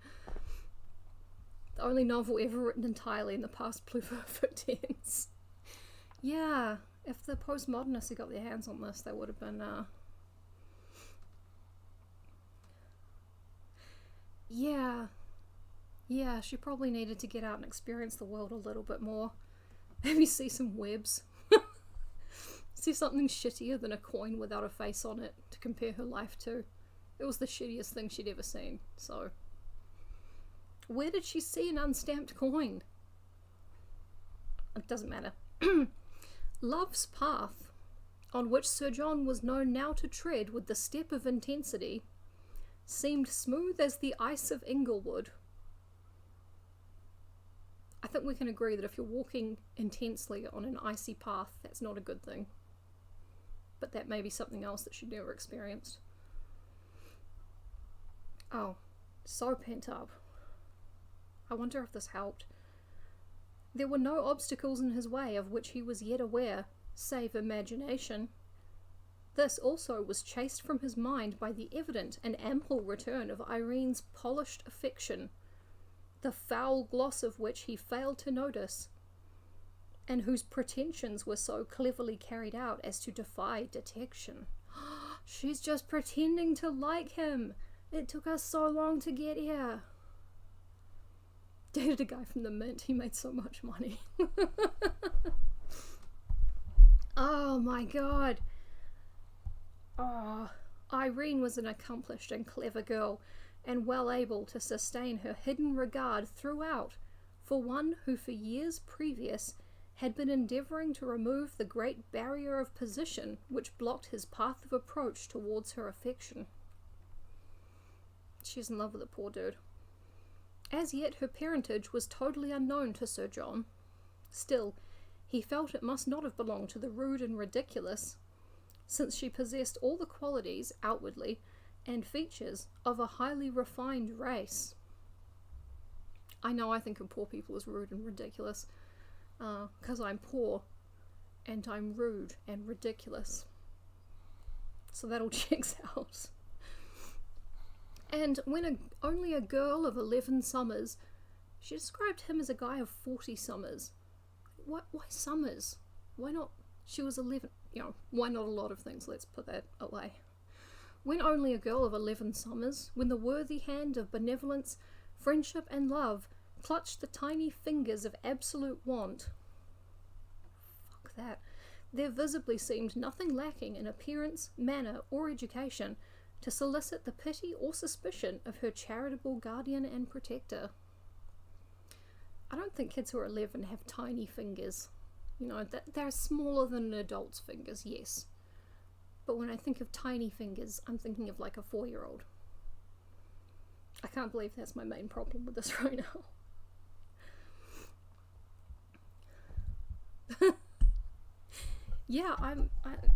The only novel ever written entirely in the past perfect tense. Yeah, if the postmodernists had got their hands on this, they would have been, Yeah, she probably needed to get out and experience the world a little bit more. Maybe see some webs. See something shittier than a coin without a face on it to compare her life to. It was the shittiest thing she'd ever seen, so... Where did she see an unstamped coin? It doesn't matter. Love's path, on which Sir John was known now to tread with the step of intensity, seemed smooth as the ice of Inglewood. I think we can agree that if you're walking intensely on an icy path, that's not a good thing. But that may be something else that she'd never experienced. Oh, so pent up. I wonder if this helped. There were no obstacles in his way of which he was yet aware, save imagination. This also was chased from his mind by the evident and ample return of Irene's polished affection, the foul gloss of which he failed to notice, and whose pretensions were so cleverly carried out as to defy detection. She's just pretending to like him. It took us so long to get here. Dated a guy from the Mint. He made so much money. Oh my god. Oh, Irene was an accomplished and clever girl, and well able to sustain her hidden regard throughout for one who for years previous had been endeavouring to remove the great barrier of position which blocked his path of approach towards her affection. She's in love with the poor dude. As yet her parentage was totally unknown to Sir John. Still, he felt it must not have belonged to the rude and ridiculous, since she possessed all the qualities, outwardly, and features of a highly refined race. I know I think of poor people as rude and ridiculous, because I'm poor, and I'm rude and ridiculous. So that all checks out. And when only a girl of 11 summers, she described him as a guy of 40 summers. Why summers? Why not? She was 11, why not a lot of things? Let's put that away. When only a girl of 11 summers, when the worthy hand of benevolence, friendship, and love clutched the tiny fingers of absolute want. Fuck that. There visibly seemed nothing lacking in appearance, manner, or education to solicit the pity or suspicion of her charitable guardian and protector. I don't think kids who are 11 have tiny fingers. They're smaller than an adult's fingers, yes. But when I think of tiny fingers, I'm thinking of like a 4-year-old. I can't believe that's my main problem with this right now. Yeah, I'm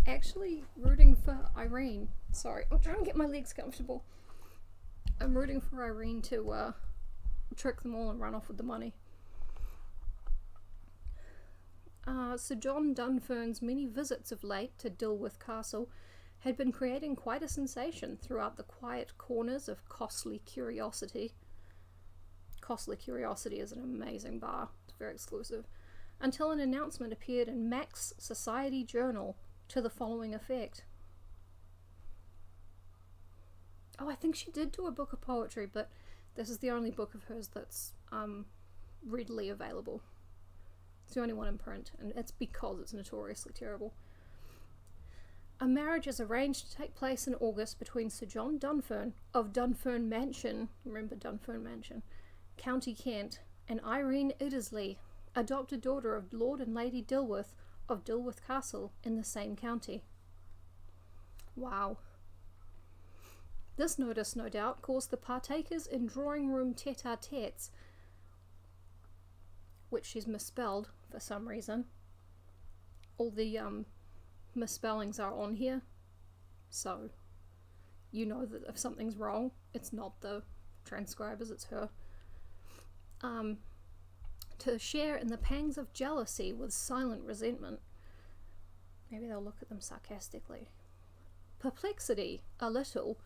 actually rooting for Irene. Sorry, I'm trying to get my legs comfortable. I'm rooting for Irene to trick them all and run off with the money. Sir John Dunfern's many visits of late to Dilworth Castle had been creating quite a sensation throughout the quiet corners of Costly Curiosity. Costly Curiosity is an amazing bar. It's very exclusive. Until an announcement appeared in Mac's Society Journal to the following effect. Oh, I think she did do a book of poetry, but this is the only book of hers that's readily available. It's the only one in print, and it's because it's notoriously terrible. A marriage is arranged to take place in August between Sir John Dunfern of Dunfern Mansion, remember Dunfern Mansion, County Kent, and Irene Iddesleigh, adopted daughter of Lord and Lady Dilworth of Dilworth Castle in the same county. Wow. This notice, no doubt, caused the partakers in drawing-room tete-a-tetes, which she's misspelled for some reason. All the misspellings are on here, so you know that if something's wrong, it's not the transcribers, it's her. To share in the pangs of jealousy with silent resentment. Maybe they'll look at them sarcastically. Perplexity, a little,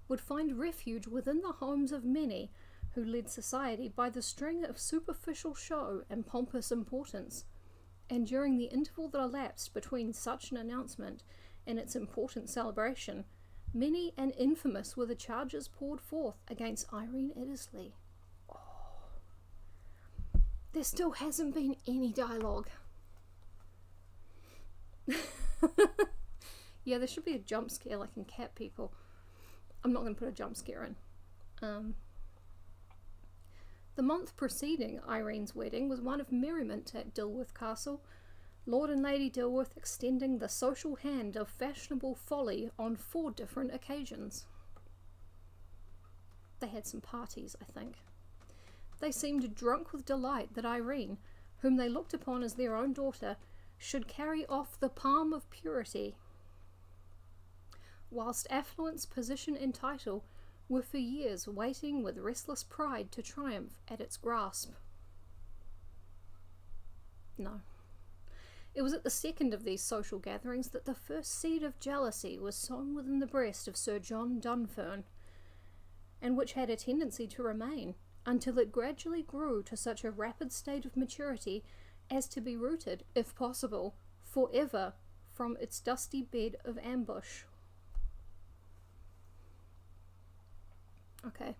would find refuge within the homes of many who led society by the string of superficial show and pompous importance, and during the interval that elapsed between such an announcement and its important celebration, many and infamous were the charges poured forth against Irene Iddesleigh. There still hasn't been any dialogue. Yeah, there should be a jump scare like in Cat People. I'm not going to put a jump scare in. The month preceding Irene's wedding was one of merriment at Dilworth Castle, Lord and Lady Dilworth extending the social hand of fashionable folly on 4 different occasions. They had some parties, I think. They seemed drunk with delight that Irene, whom they looked upon as their own daughter, should carry off the palm of purity, whilst affluence, position, and title were for years waiting with restless pride to triumph at its grasp. No. It was at the second of these social gatherings that the first seed of jealousy was sown within the breast of Sir John Dunfern, and which had a tendency to remain, until it gradually grew to such a rapid state of maturity as to be rooted, if possible, forever from its dusty bed of ambush. Okay.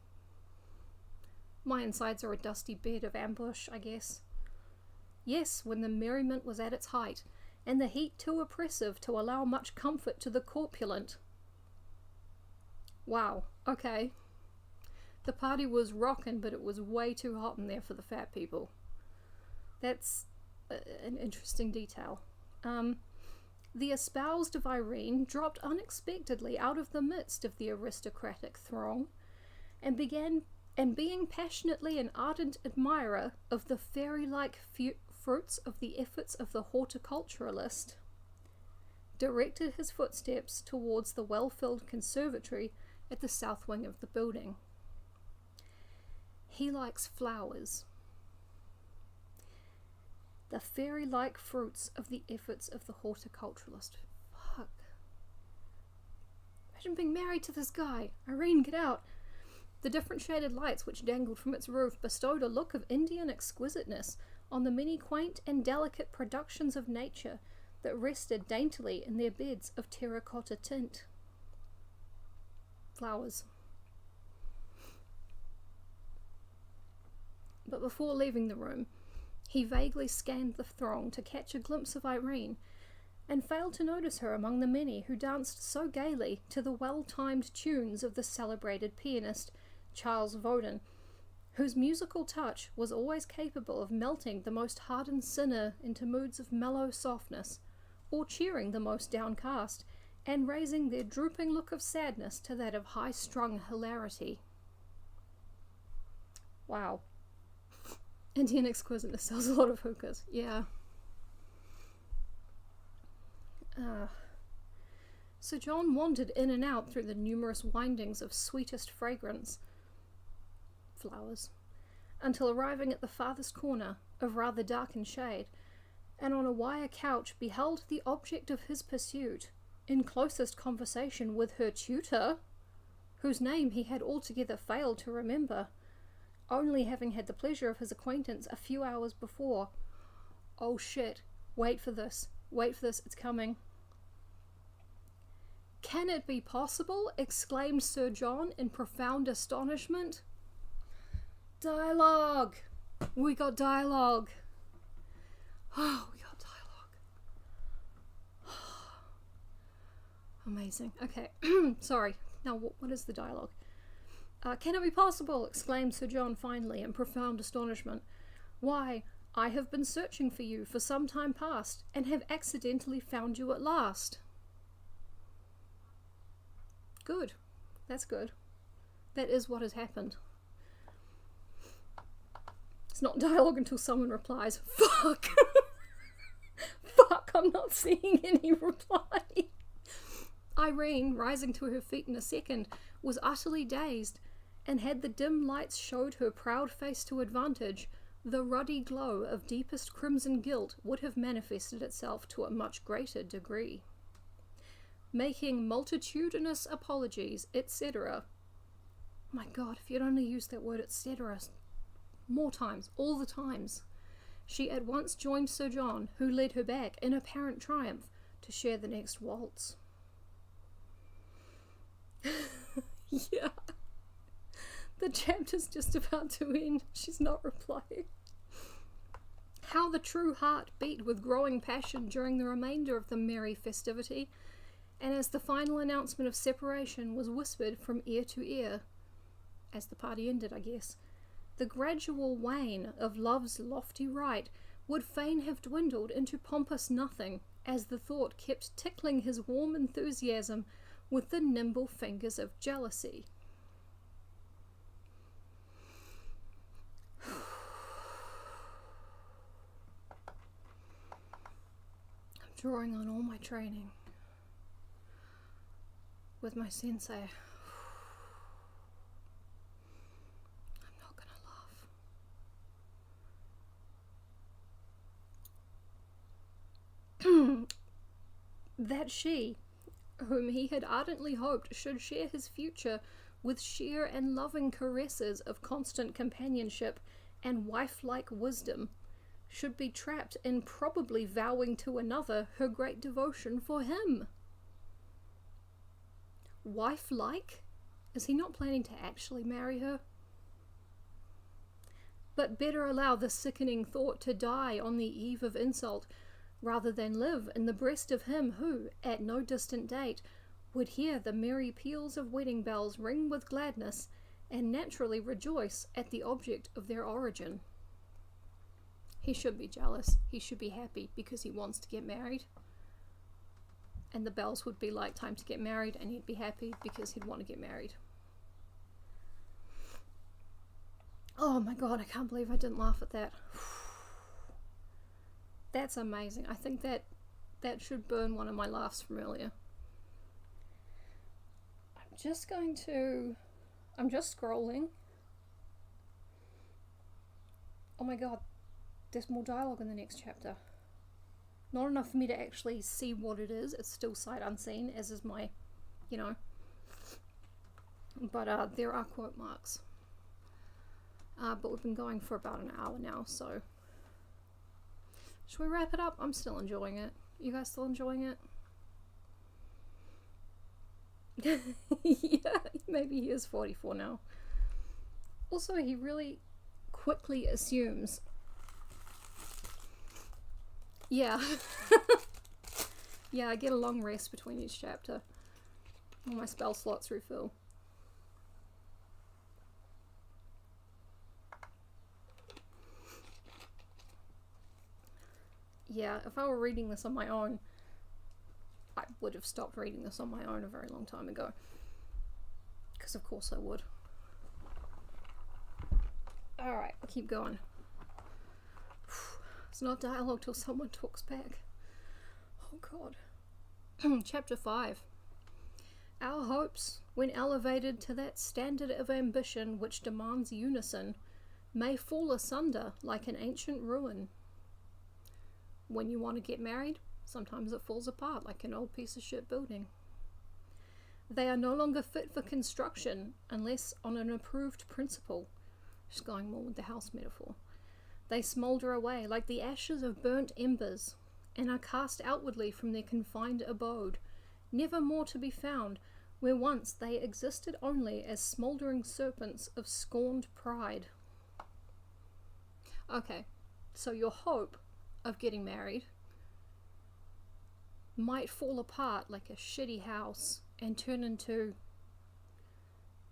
My insides are a dusty bed of ambush, I guess. Yes, when the merriment was at its height, and the heat too oppressive to allow much comfort to the corpulent. Wow, okay. The party was rockin', but it was way too hot in there for the fat people. That's an interesting detail. The espoused of Irene dropped unexpectedly out of the midst of the aristocratic throng, and being passionately an ardent admirer of the fairy-like fruits of the efforts of the horticulturalist, directed his footsteps towards the well-filled conservatory at the south wing of the building. He likes flowers. The fairy-like fruits of the efforts of the horticulturalist. Fuck. Imagine being married to this guy. Irene, get out. The different shaded lights which dangled from its roof bestowed a look of Indian exquisiteness on the many quaint and delicate productions of nature that rested daintily in their beds of terracotta tint. Flowers. But before leaving the room, he vaguely scanned the throng to catch a glimpse of Irene, and failed to notice her among the many who danced so gaily to the well-timed tunes of the celebrated pianist Charles Vaudin, whose musical touch was always capable of melting the most hardened sinner into moods of mellow softness, or cheering the most downcast, and raising their drooping look of sadness to that of high-strung hilarity. Wow. Indian exquisiteness sells a lot of hookahs. Yeah. Sir John wandered in and out through the numerous windings of sweetest fragrance, flowers, until arriving at the farthest corner, of rather darkened shade, and on a wire couch beheld the object of his pursuit, in closest conversation with her tutor, whose name he had altogether failed to remember, only having had the pleasure of his acquaintance a few hours before. Oh shit, wait for this, it's coming. Can it be possible? Exclaimed Sir John in profound astonishment. Dialogue! We got dialogue. Oh, we got dialogue. Amazing. Okay, sorry. Now, what is the dialogue? Can it be possible? Exclaimed Sir John finally in profound astonishment. Why, I have been searching for you for some time past, and have accidentally found you at last. Good. That's good. That is what has happened. It's not dialogue until someone replies, fuck! Fuck, I'm not seeing any reply. Irene, rising to her feet in a second, was utterly dazed, and had the dim lights showed her proud face to advantage, the ruddy glow of deepest crimson guilt would have manifested itself to a much greater degree. Making multitudinous apologies, etc. My God, if you'd only used that word etc. more times, all the times. She at once joined Sir John, who led her back in apparent triumph to share the next waltz. Yeah. The chapter's just about to end. She's not replying. How the true heart beat with growing passion during the remainder of the merry festivity, and as the final announcement of separation was whispered from ear to ear, as the party ended, I guess, the gradual wane of love's lofty rite would fain have dwindled into pompous nothing, as the thought kept tickling his warm enthusiasm with the nimble fingers of jealousy. I'm drawing on all my training with my sensei. I'm not gonna laugh. That she, whom he had ardently hoped should share his future with sheer and loving caresses of constant companionship and wife-like wisdom, should be trapped in probably vowing to another her great devotion for him. Wife-like? Is he not planning to actually marry her? But better allow the sickening thought to die on the eve of insult, rather than live in the breast of him who, at no distant date, would hear the merry peals of wedding bells ring with gladness, and naturally rejoice at the object of their origin. He should be jealous. He should be happy because he wants to get married. And the bells would be like, time to get married, and he'd be happy because he'd want to get married. Oh my God, I can't believe I didn't laugh at that. That's amazing. I think that should burn one of my laughs from earlier. I'm just scrolling. Oh my God, there's more dialogue in the next chapter. Not enough for me to actually see what it is. It's still sight unseen, as is my, But there are quote marks. But we've been going for about an hour now, so... Should we wrap it up? I'm still enjoying it. You guys still enjoying it? Yeah, maybe he is 44 now. Also, he really quickly assumes... Yeah. Yeah, I get a long rest between each chapter. All my spell slots refill. Yeah, if I were reading this on my own, I would have stopped reading this on my own a very long time ago. Because of course I would. Alright, we'll keep going. It's not dialogue till someone talks back. Oh God. Chapter 5. Our hopes, when elevated to that standard of ambition which demands unison, may fall asunder like an ancient ruin. When you want to get married, sometimes it falls apart like an old piece of shit building. They are no longer fit for construction unless on an approved principle. Just going more with the house metaphor. They smoulder away like the ashes of burnt embers, and are cast outwardly from their confined abode, never more to be found, where once they existed only as smouldering serpents of scorned pride. Okay, so your hope of getting married might fall apart like a shitty house and turn into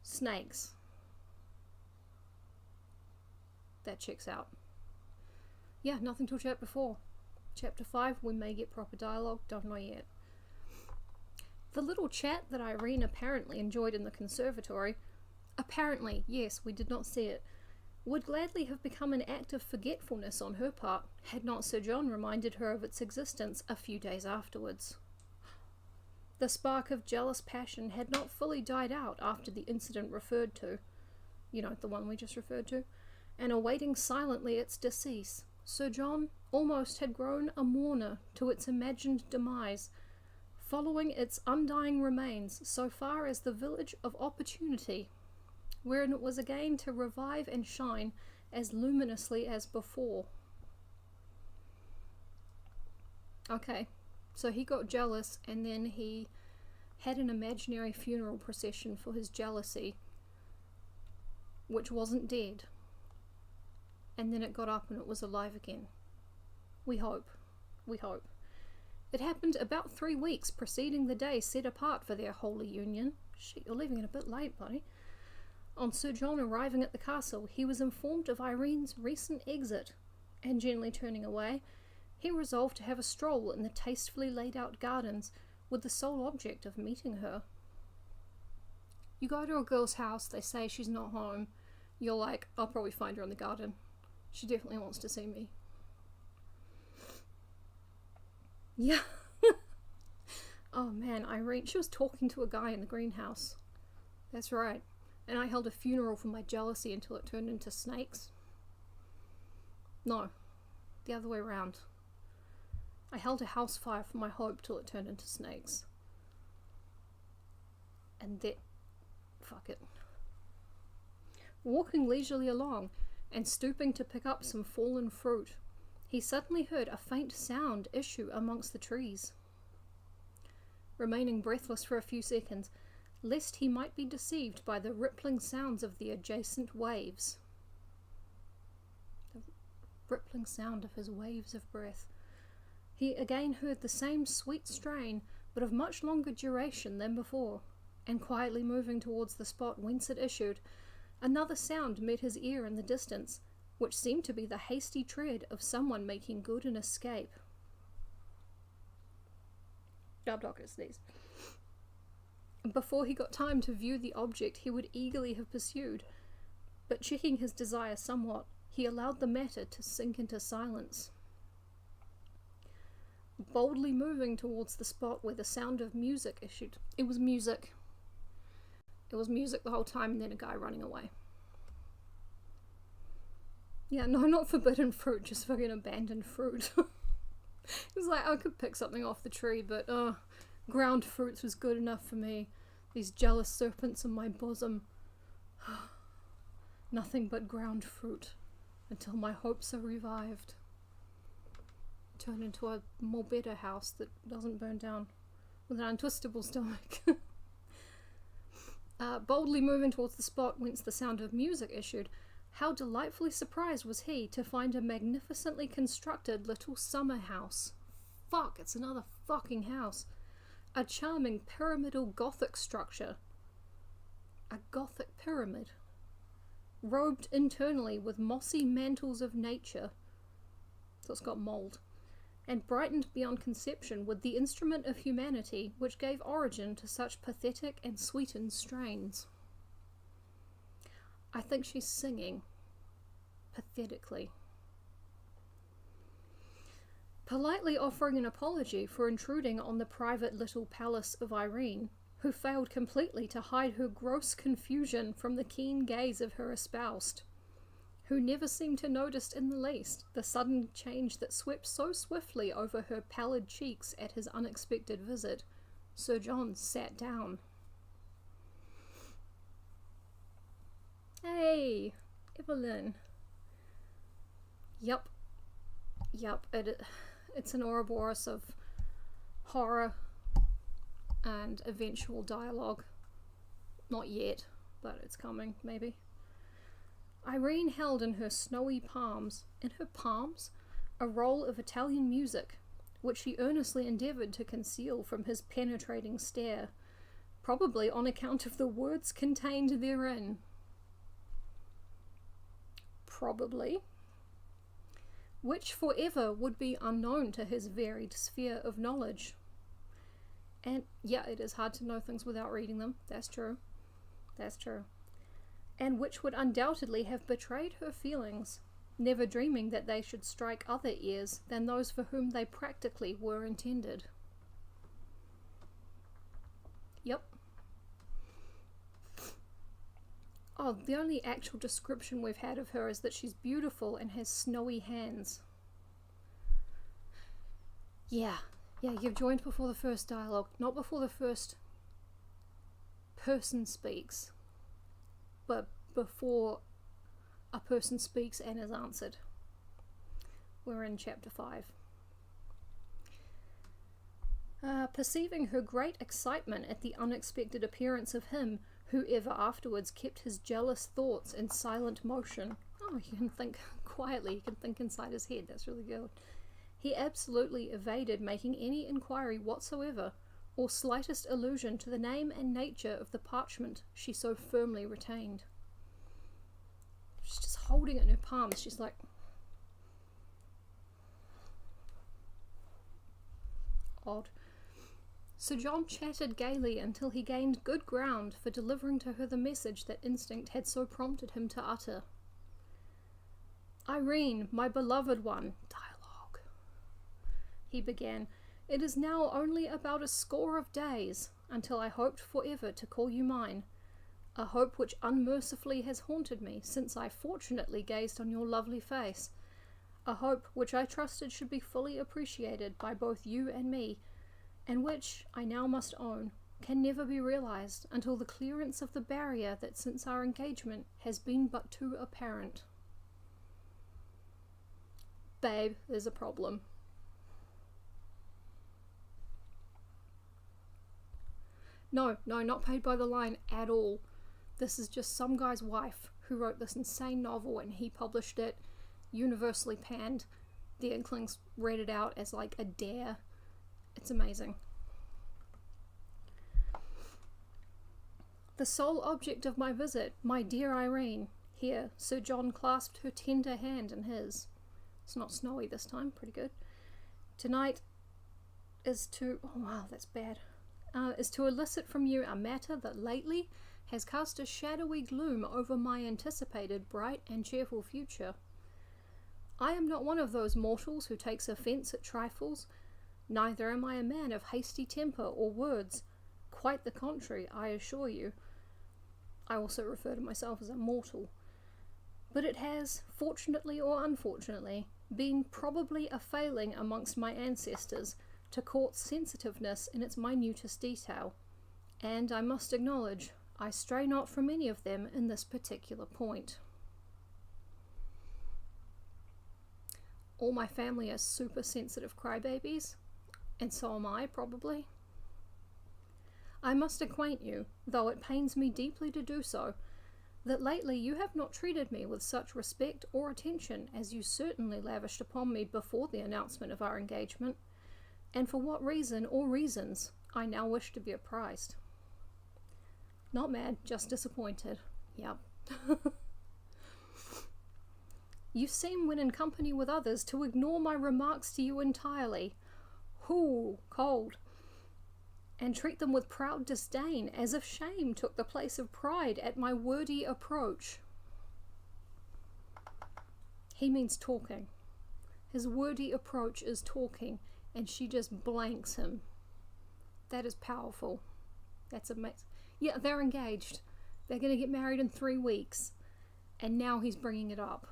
snakes. That checks out. Yeah, nothing till chapter 4. Chapter 5, we may get proper dialogue, don't know yet. The little chat that Irene apparently enjoyed in the conservatory, apparently, yes, we did not see it, would gladly have become an act of forgetfulness on her part, had not Sir John reminded her of its existence a few days afterwards. The spark of jealous passion had not fully died out after the incident referred to, you know, the one we just referred to, and awaiting silently its decease, Sir John almost had grown a mourner to its imagined demise, following its undying remains so far as the village of Opportunity, wherein it was again to revive and shine as luminously as before. Okay, so he got jealous and then he had an imaginary funeral procession for his jealousy, which wasn't dead. And then it got up and it was alive again. We hope. We hope. It happened about 3 weeks preceding the day set apart for their holy union. Shit, you're leaving it a bit late, buddy. On Sir John arriving at the castle, he was informed of Irene's recent exit, and gently turning away, he resolved to have a stroll in the tastefully laid out gardens with the sole object of meeting her. You go to a girl's house, they say she's not home, you're like, I'll probably find her in the garden. She definitely wants to see me. Yeah. Oh man, Irene, she was talking to a guy in the greenhouse. That's right. And I held a funeral for my jealousy until it turned into snakes. No, the other way around. I held a house fire for my hope till it turned into snakes. And that... fuck it. Walking leisurely along, and stooping to pick up some fallen fruit, he suddenly heard a faint sound issue amongst the trees. Remaining breathless for a few seconds, lest he might be deceived by the rippling sounds of the adjacent waves. The rippling sound of his waves of breath. He again heard the same sweet strain, but of much longer duration than before, and quietly moving towards the spot whence it issued, another sound met his ear in the distance, which seemed to be the hasty tread of someone making good an escape. Before he got time to view the object he would eagerly have pursued, but checking his desire somewhat, he allowed the matter to sink into silence. Boldly moving towards the spot where the sound of music issued. It was music. It was music the whole time, and then a guy running away. Yeah, no, not forbidden fruit, just fucking abandoned fruit. It was like, I could pick something off the tree, but ground fruits was good enough for me. These jealous serpents in my bosom. Nothing but ground fruit, until my hopes are revived. Turn into a more better house that doesn't burn down with an untwistable stomach. Boldly moving towards the spot whence the sound of music issued, how delightfully surprised was he to find a magnificently constructed little summer house. Fuck, it's another fucking house. A charming pyramidal Gothic structure. A Gothic pyramid. Robed internally with mossy mantles of nature. So it's got mould. And brightened beyond conception with the instrument of humanity which gave origin to such pathetic and sweetened strains. I think she's singing. Pathetically. Politely offering an apology for intruding on the private little palace of Irene, who failed completely to hide her gross confusion from the keen gaze of her espoused, who never seemed to notice in the least the sudden change that swept so swiftly over her pallid cheeks at his unexpected visit, Sir John sat down. Hey, Evelyn. Yup, it's an Ouroboros of horror and eventual dialogue. Not yet, but it's coming, maybe. Irene held in her snowy palms, a roll of Italian music, which she earnestly endeavoured to conceal from his penetrating stare, probably on account of the words contained therein. Probably. Which forever would be unknown to his varied sphere of knowledge. And yeah, it is hard to know things without reading them. That's true. That's true. And which would undoubtedly have betrayed her feelings, never dreaming that they should strike other ears than those for whom they practically were intended. Yep. Oh, the only actual description we've had of her is that she's beautiful and has snowy hands. Yeah, you've joined before the first dialogue, not before the first person speaks, but before a person speaks and is answered. We're in chapter 5. Perceiving her great excitement at the unexpected appearance of him who ever afterwards kept his jealous thoughts in silent motion. Oh, you can think quietly, you can think inside his head, that's really good. He absolutely evaded making any inquiry whatsoever, or slightest allusion to the name and nature of the parchment she so firmly retained. She's just holding it in her palms, she's like... Odd. Sir John chatted gaily until he gained good ground for delivering to her the message that instinct had so prompted him to utter. Irene, my beloved one, dialogue, he began, it is now only about a score of days until I hoped forever to call you mine, a hope which unmercifully has haunted me since I fortunately gazed on your lovely face, a hope which I trusted should be fully appreciated by both you and me, and which, I now must own, can never be realized until the clearance of the barrier that since our engagement has been but too apparent. Babe, there's a problem. No, not paid by the line at all. This is just some guy's wife who wrote this insane novel and he published it, universally panned. The Inklings read it out as like a dare. It's amazing. The sole object of my visit, my dear Irene, here Sir John clasped her tender hand in his. It's not snowy this time, pretty good. Tonight is to... oh wow, that's bad. Is to elicit from you a matter that lately has cast a shadowy gloom over my anticipated bright and cheerful future. I am not one of those mortals who takes offence at trifles, neither am I a man of hasty temper or words. Quite the contrary, I assure you. I also refer to myself as a mortal. But it has, fortunately or unfortunately, been probably a failing amongst my ancestors to court sensitiveness in its minutest detail, and I must acknowledge I stray not from any of them in this particular point. All my family are super sensitive crybabies, and so am I, probably. I must acquaint you, though it pains me deeply to do so, that lately you have not treated me with such respect or attention as you certainly lavished upon me before the announcement of our engagement, and for what reason or reasons I now wish to be apprised. Not mad, just disappointed. Yep. You seem, when in company with others, to ignore my remarks to you entirely. Hoo, cold. And treat them with proud disdain, as if shame took the place of pride at my wordy approach. He means talking. His wordy approach is talking, and she just blanks him. That is powerful. That's amazing. Yeah, they're engaged. They're going to get married in 3 weeks. And now he's bringing it up.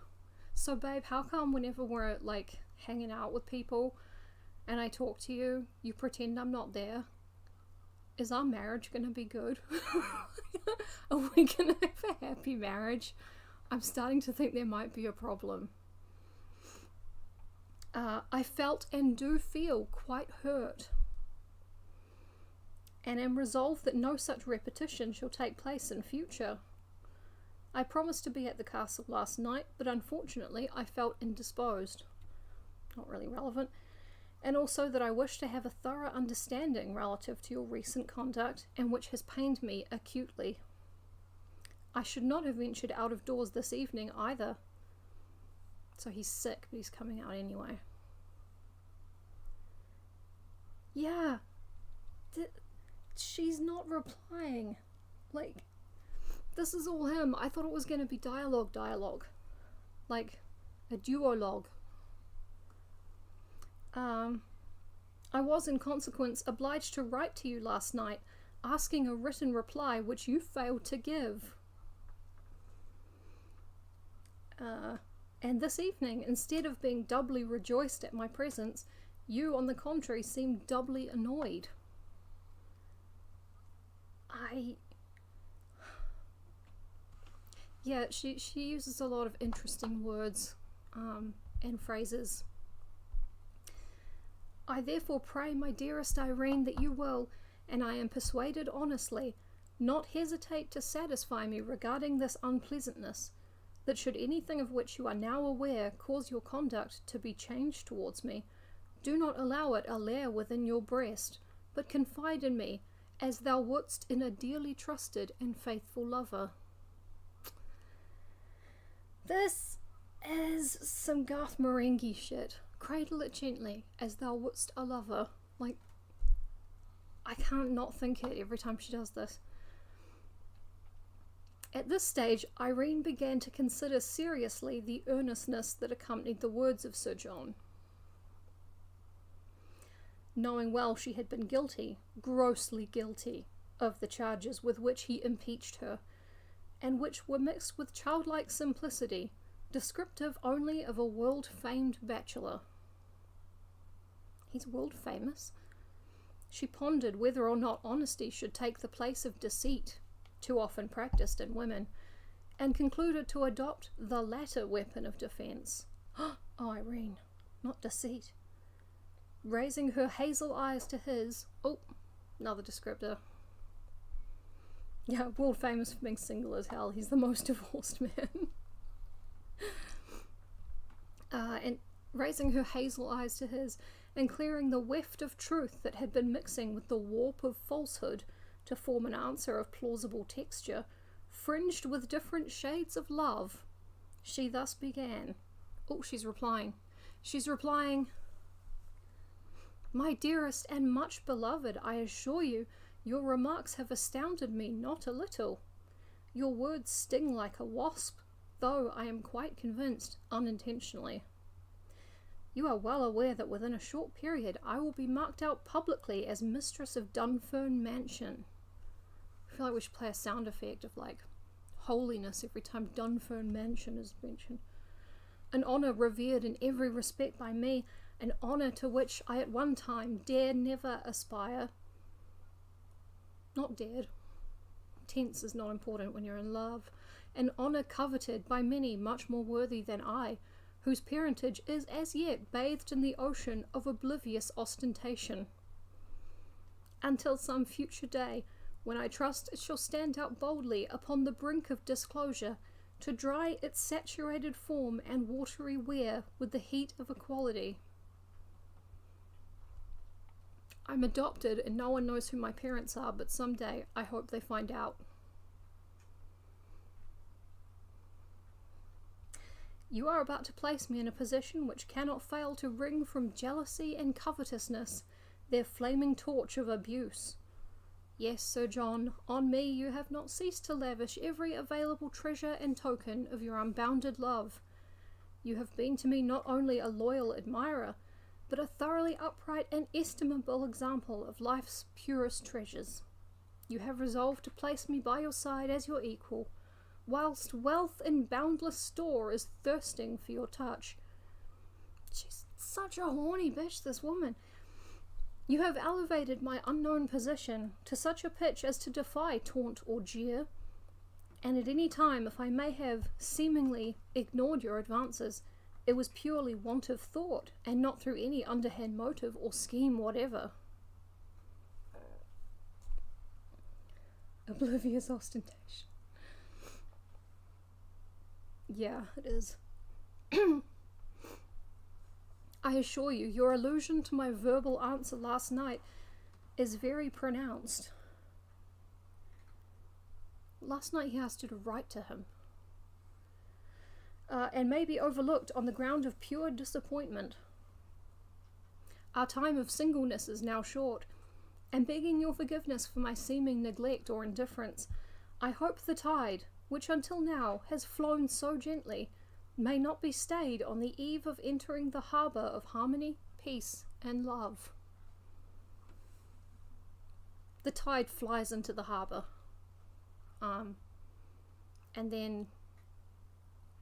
So babe, how come whenever we're like hanging out with people and I talk to you, you pretend I'm not there? Is our marriage going to be good? Are we going to have a happy marriage? I'm starting to think there might be a problem. I felt and do feel quite hurt, and am resolved that no such repetition shall take place in future. I promised to be at the castle last night, but unfortunately I felt indisposed. Not really relevant. and also that I wish to have a thorough understanding relative to your recent conduct, and which has pained me acutely. I should not have ventured out of doors this evening either. So he's sick, but he's coming out anyway. Yeah, she's not replying. Like, this is all him. I thought it was going to be dialogue. Like, a duologue. I was, in consequence, obliged to write to you last night, asking a written reply which you failed to give. And this evening, instead of being doubly rejoiced at my presence, you, on the contrary, seemed doubly annoyed. Yeah, she uses a lot of interesting words and phrases. I therefore pray, my dearest Irene, that you will, and I am persuaded honestly, not hesitate to satisfy me regarding this unpleasantness, that should anything of which you are now aware cause your conduct to be changed towards me, do not allow it a lair within your breast, but confide in me, as thou wouldst in a dearly trusted and faithful lover. This is some Garth Marenghi shit. Cradle it gently, as thou wouldst a lover. Like, I can't not think it every time she does this. At this stage, Irene began to consider seriously the earnestness that accompanied the words of Sir John. Knowing well she had been guilty, grossly guilty, of the charges with which he impeached her, and which were mixed with childlike simplicity, descriptive only of a world-famed bachelor. He's world-famous. She pondered whether or not honesty should take the place of deceit, too often practiced in women, and concluded to adopt the latter weapon of defence. Oh, Irene, not deceit. Raising her hazel eyes to his, oh, another descriptor. Yeah, world famous for being single as hell. He's the most divorced man. And raising her hazel eyes to his, and clearing the weft of truth that had been mixing with the warp of falsehood to form an answer of plausible texture, fringed with different shades of love, she thus began. Oh, she's replying. My dearest and much beloved, I assure you, your remarks have astounded me not a little. Your words sting like a wasp, though I am quite convinced unintentionally. You are well aware that within a short period I will be marked out publicly as mistress of Dunfern Mansion. I feel like we should play a sound effect of like holiness every time Dunfern Mansion is mentioned. An honour revered in every respect by me, an honour to which I at one time dare never aspire. Not dared. Tense is not important when you're in love. An honour coveted by many much more worthy than I, whose parentage is as yet bathed in the ocean of oblivious ostentation. Until some future day, when I trust it shall stand out boldly upon the brink of disclosure, to dry its saturated form and watery wear with the heat of equality. I'm adopted and no one knows who my parents are, but someday I hope they find out. You are about to place me in a position which cannot fail to wring from jealousy and covetousness their flaming torch of abuse. Yes, Sir John, on me you have not ceased to lavish every available treasure and token of your unbounded love. You have been to me not only a loyal admirer, but a thoroughly upright and estimable example of life's purest treasures. You have resolved to place me by your side as your equal, whilst wealth in boundless store is thirsting for your touch. She's such a horny bitch, this woman. You have elevated my unknown position to such a pitch as to defy taunt or jeer, and at any time, if I may have seemingly ignored your advances, it was purely want of thought, and not through any underhand motive or scheme whatever. Oblivious ostentation. I assure you, your allusion to my verbal answer last night is very pronounced. Last night he asked you to write to him. And may be overlooked on the ground of pure disappointment. Our time of singleness is now short, and begging your forgiveness for my seeming neglect or indifference, I hope the tide, which until now has flown so gently, may not be stayed on the eve of entering the harbour of harmony, peace, and love. The tide flies into the harbour. And then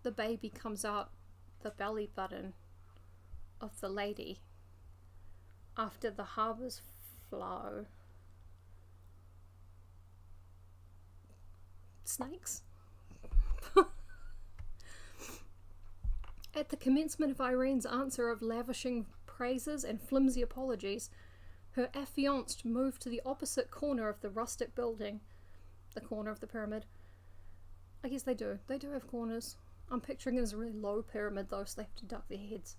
the baby comes out the belly button of the lady after the harbour's flow. Snakes? At the commencement of Irene's answer of lavishing praises and flimsy apologies, her affianced moved to the opposite corner of the rustic building, the corner of the pyramid. I guess they do. They do have corners. I'm picturing it as a really low pyramid though, so they have to duck their heads.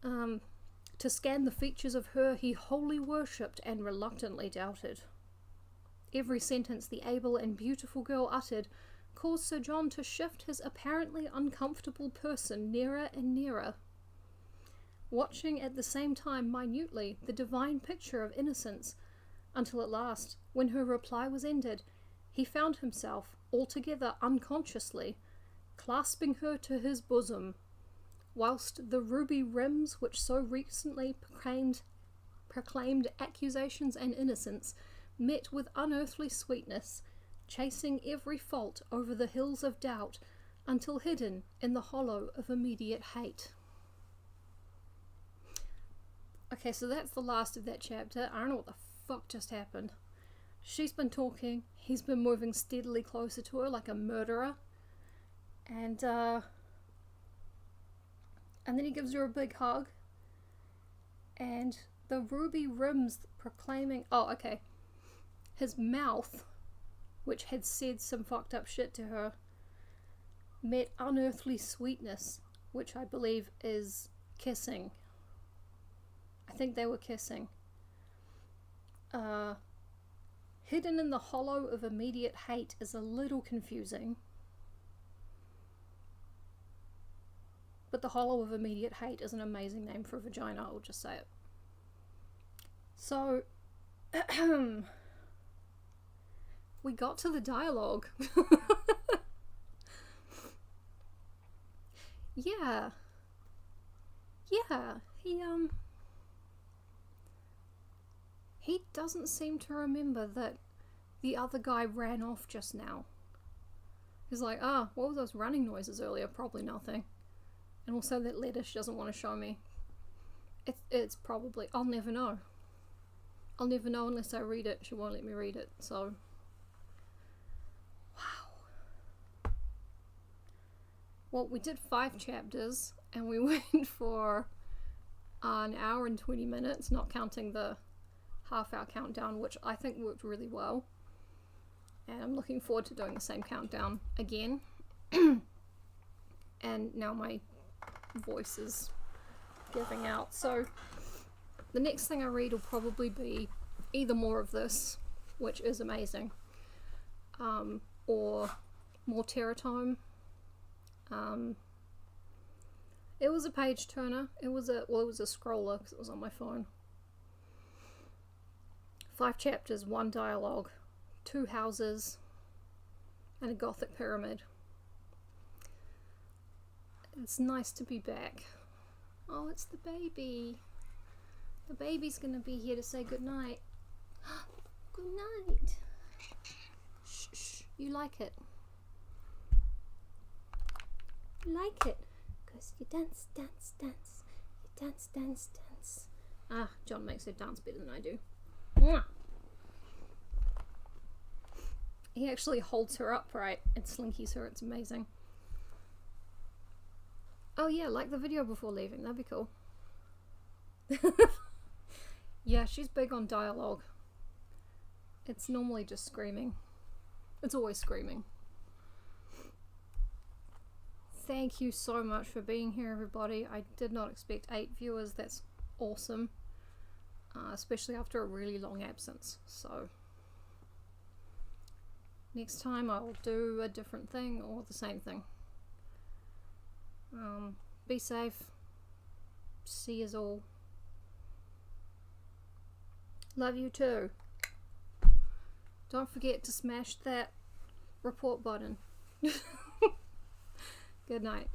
To scan the features of her he wholly worshipped and reluctantly doubted. Every sentence the able and beautiful girl uttered caused Sir John to shift his apparently uncomfortable person nearer and nearer, watching at the same time minutely the divine picture of innocence, until at last, when her reply was ended, he found himself, altogether unconsciously, clasping her to his bosom, whilst the ruby rims which so recently proclaimed accusations and innocence met with unearthly sweetness, chasing every fault over the hills of doubt until hidden in the hollow of immediate hate. Okay, so that's the last of that chapter. I don't know what the fuck just happened. She's been talking, he's been moving steadily closer to her like a murderer, and then he gives her a big hug, and the ruby rims proclaiming, oh okay, his mouth, which had said some fucked up shit to her, met unearthly sweetness, which I believe is kissing. I think they were kissing. Hidden in the hollow of immediate hate is a little confusing. But the hollow of immediate hate is an amazing name for a vagina, I'll just say it. So, we got to the dialogue. Yeah, he doesn't seem to remember that the other guy ran off just now. He's like, what were those running noises earlier? Probably nothing. And also that letter she doesn't want to show me. It's probably, I'll never know. I'll never know unless I read it. She won't let me read it, so. Wow. Well, we did 5 chapters, and we went for an hour and 20 minutes, not counting the half-hour countdown, which I think worked really well. And I'm looking forward to doing the same countdown again. And now my voice is giving out. So the next thing I read will probably be either more of this, which is amazing, or more Teratome. It was a page turner. It was a scroller because it was on my phone. 5 chapters, 1 dialogue, 2 houses, and a Gothic pyramid. It's nice to be back. Oh, it's the baby. The baby's gonna be here to say goodnight. Good night. Shh, shh. You like it? You like it? Because you dance, dance, dance. You dance, dance, dance. John makes her dance better than I do. Mwah. He actually holds her upright and slinkies her. It's amazing. Oh yeah, like the video before leaving. That'd be cool. Yeah, she's big on dialogue. It's normally just screaming. It's always screaming. Thank you so much for being here, everybody. I did not expect 8 viewers. That's awesome. Especially after a really long absence. So, next time I'll do a different thing or the same thing. Be safe. See yous all. Love you too. Don't forget to smash that report button. Good night.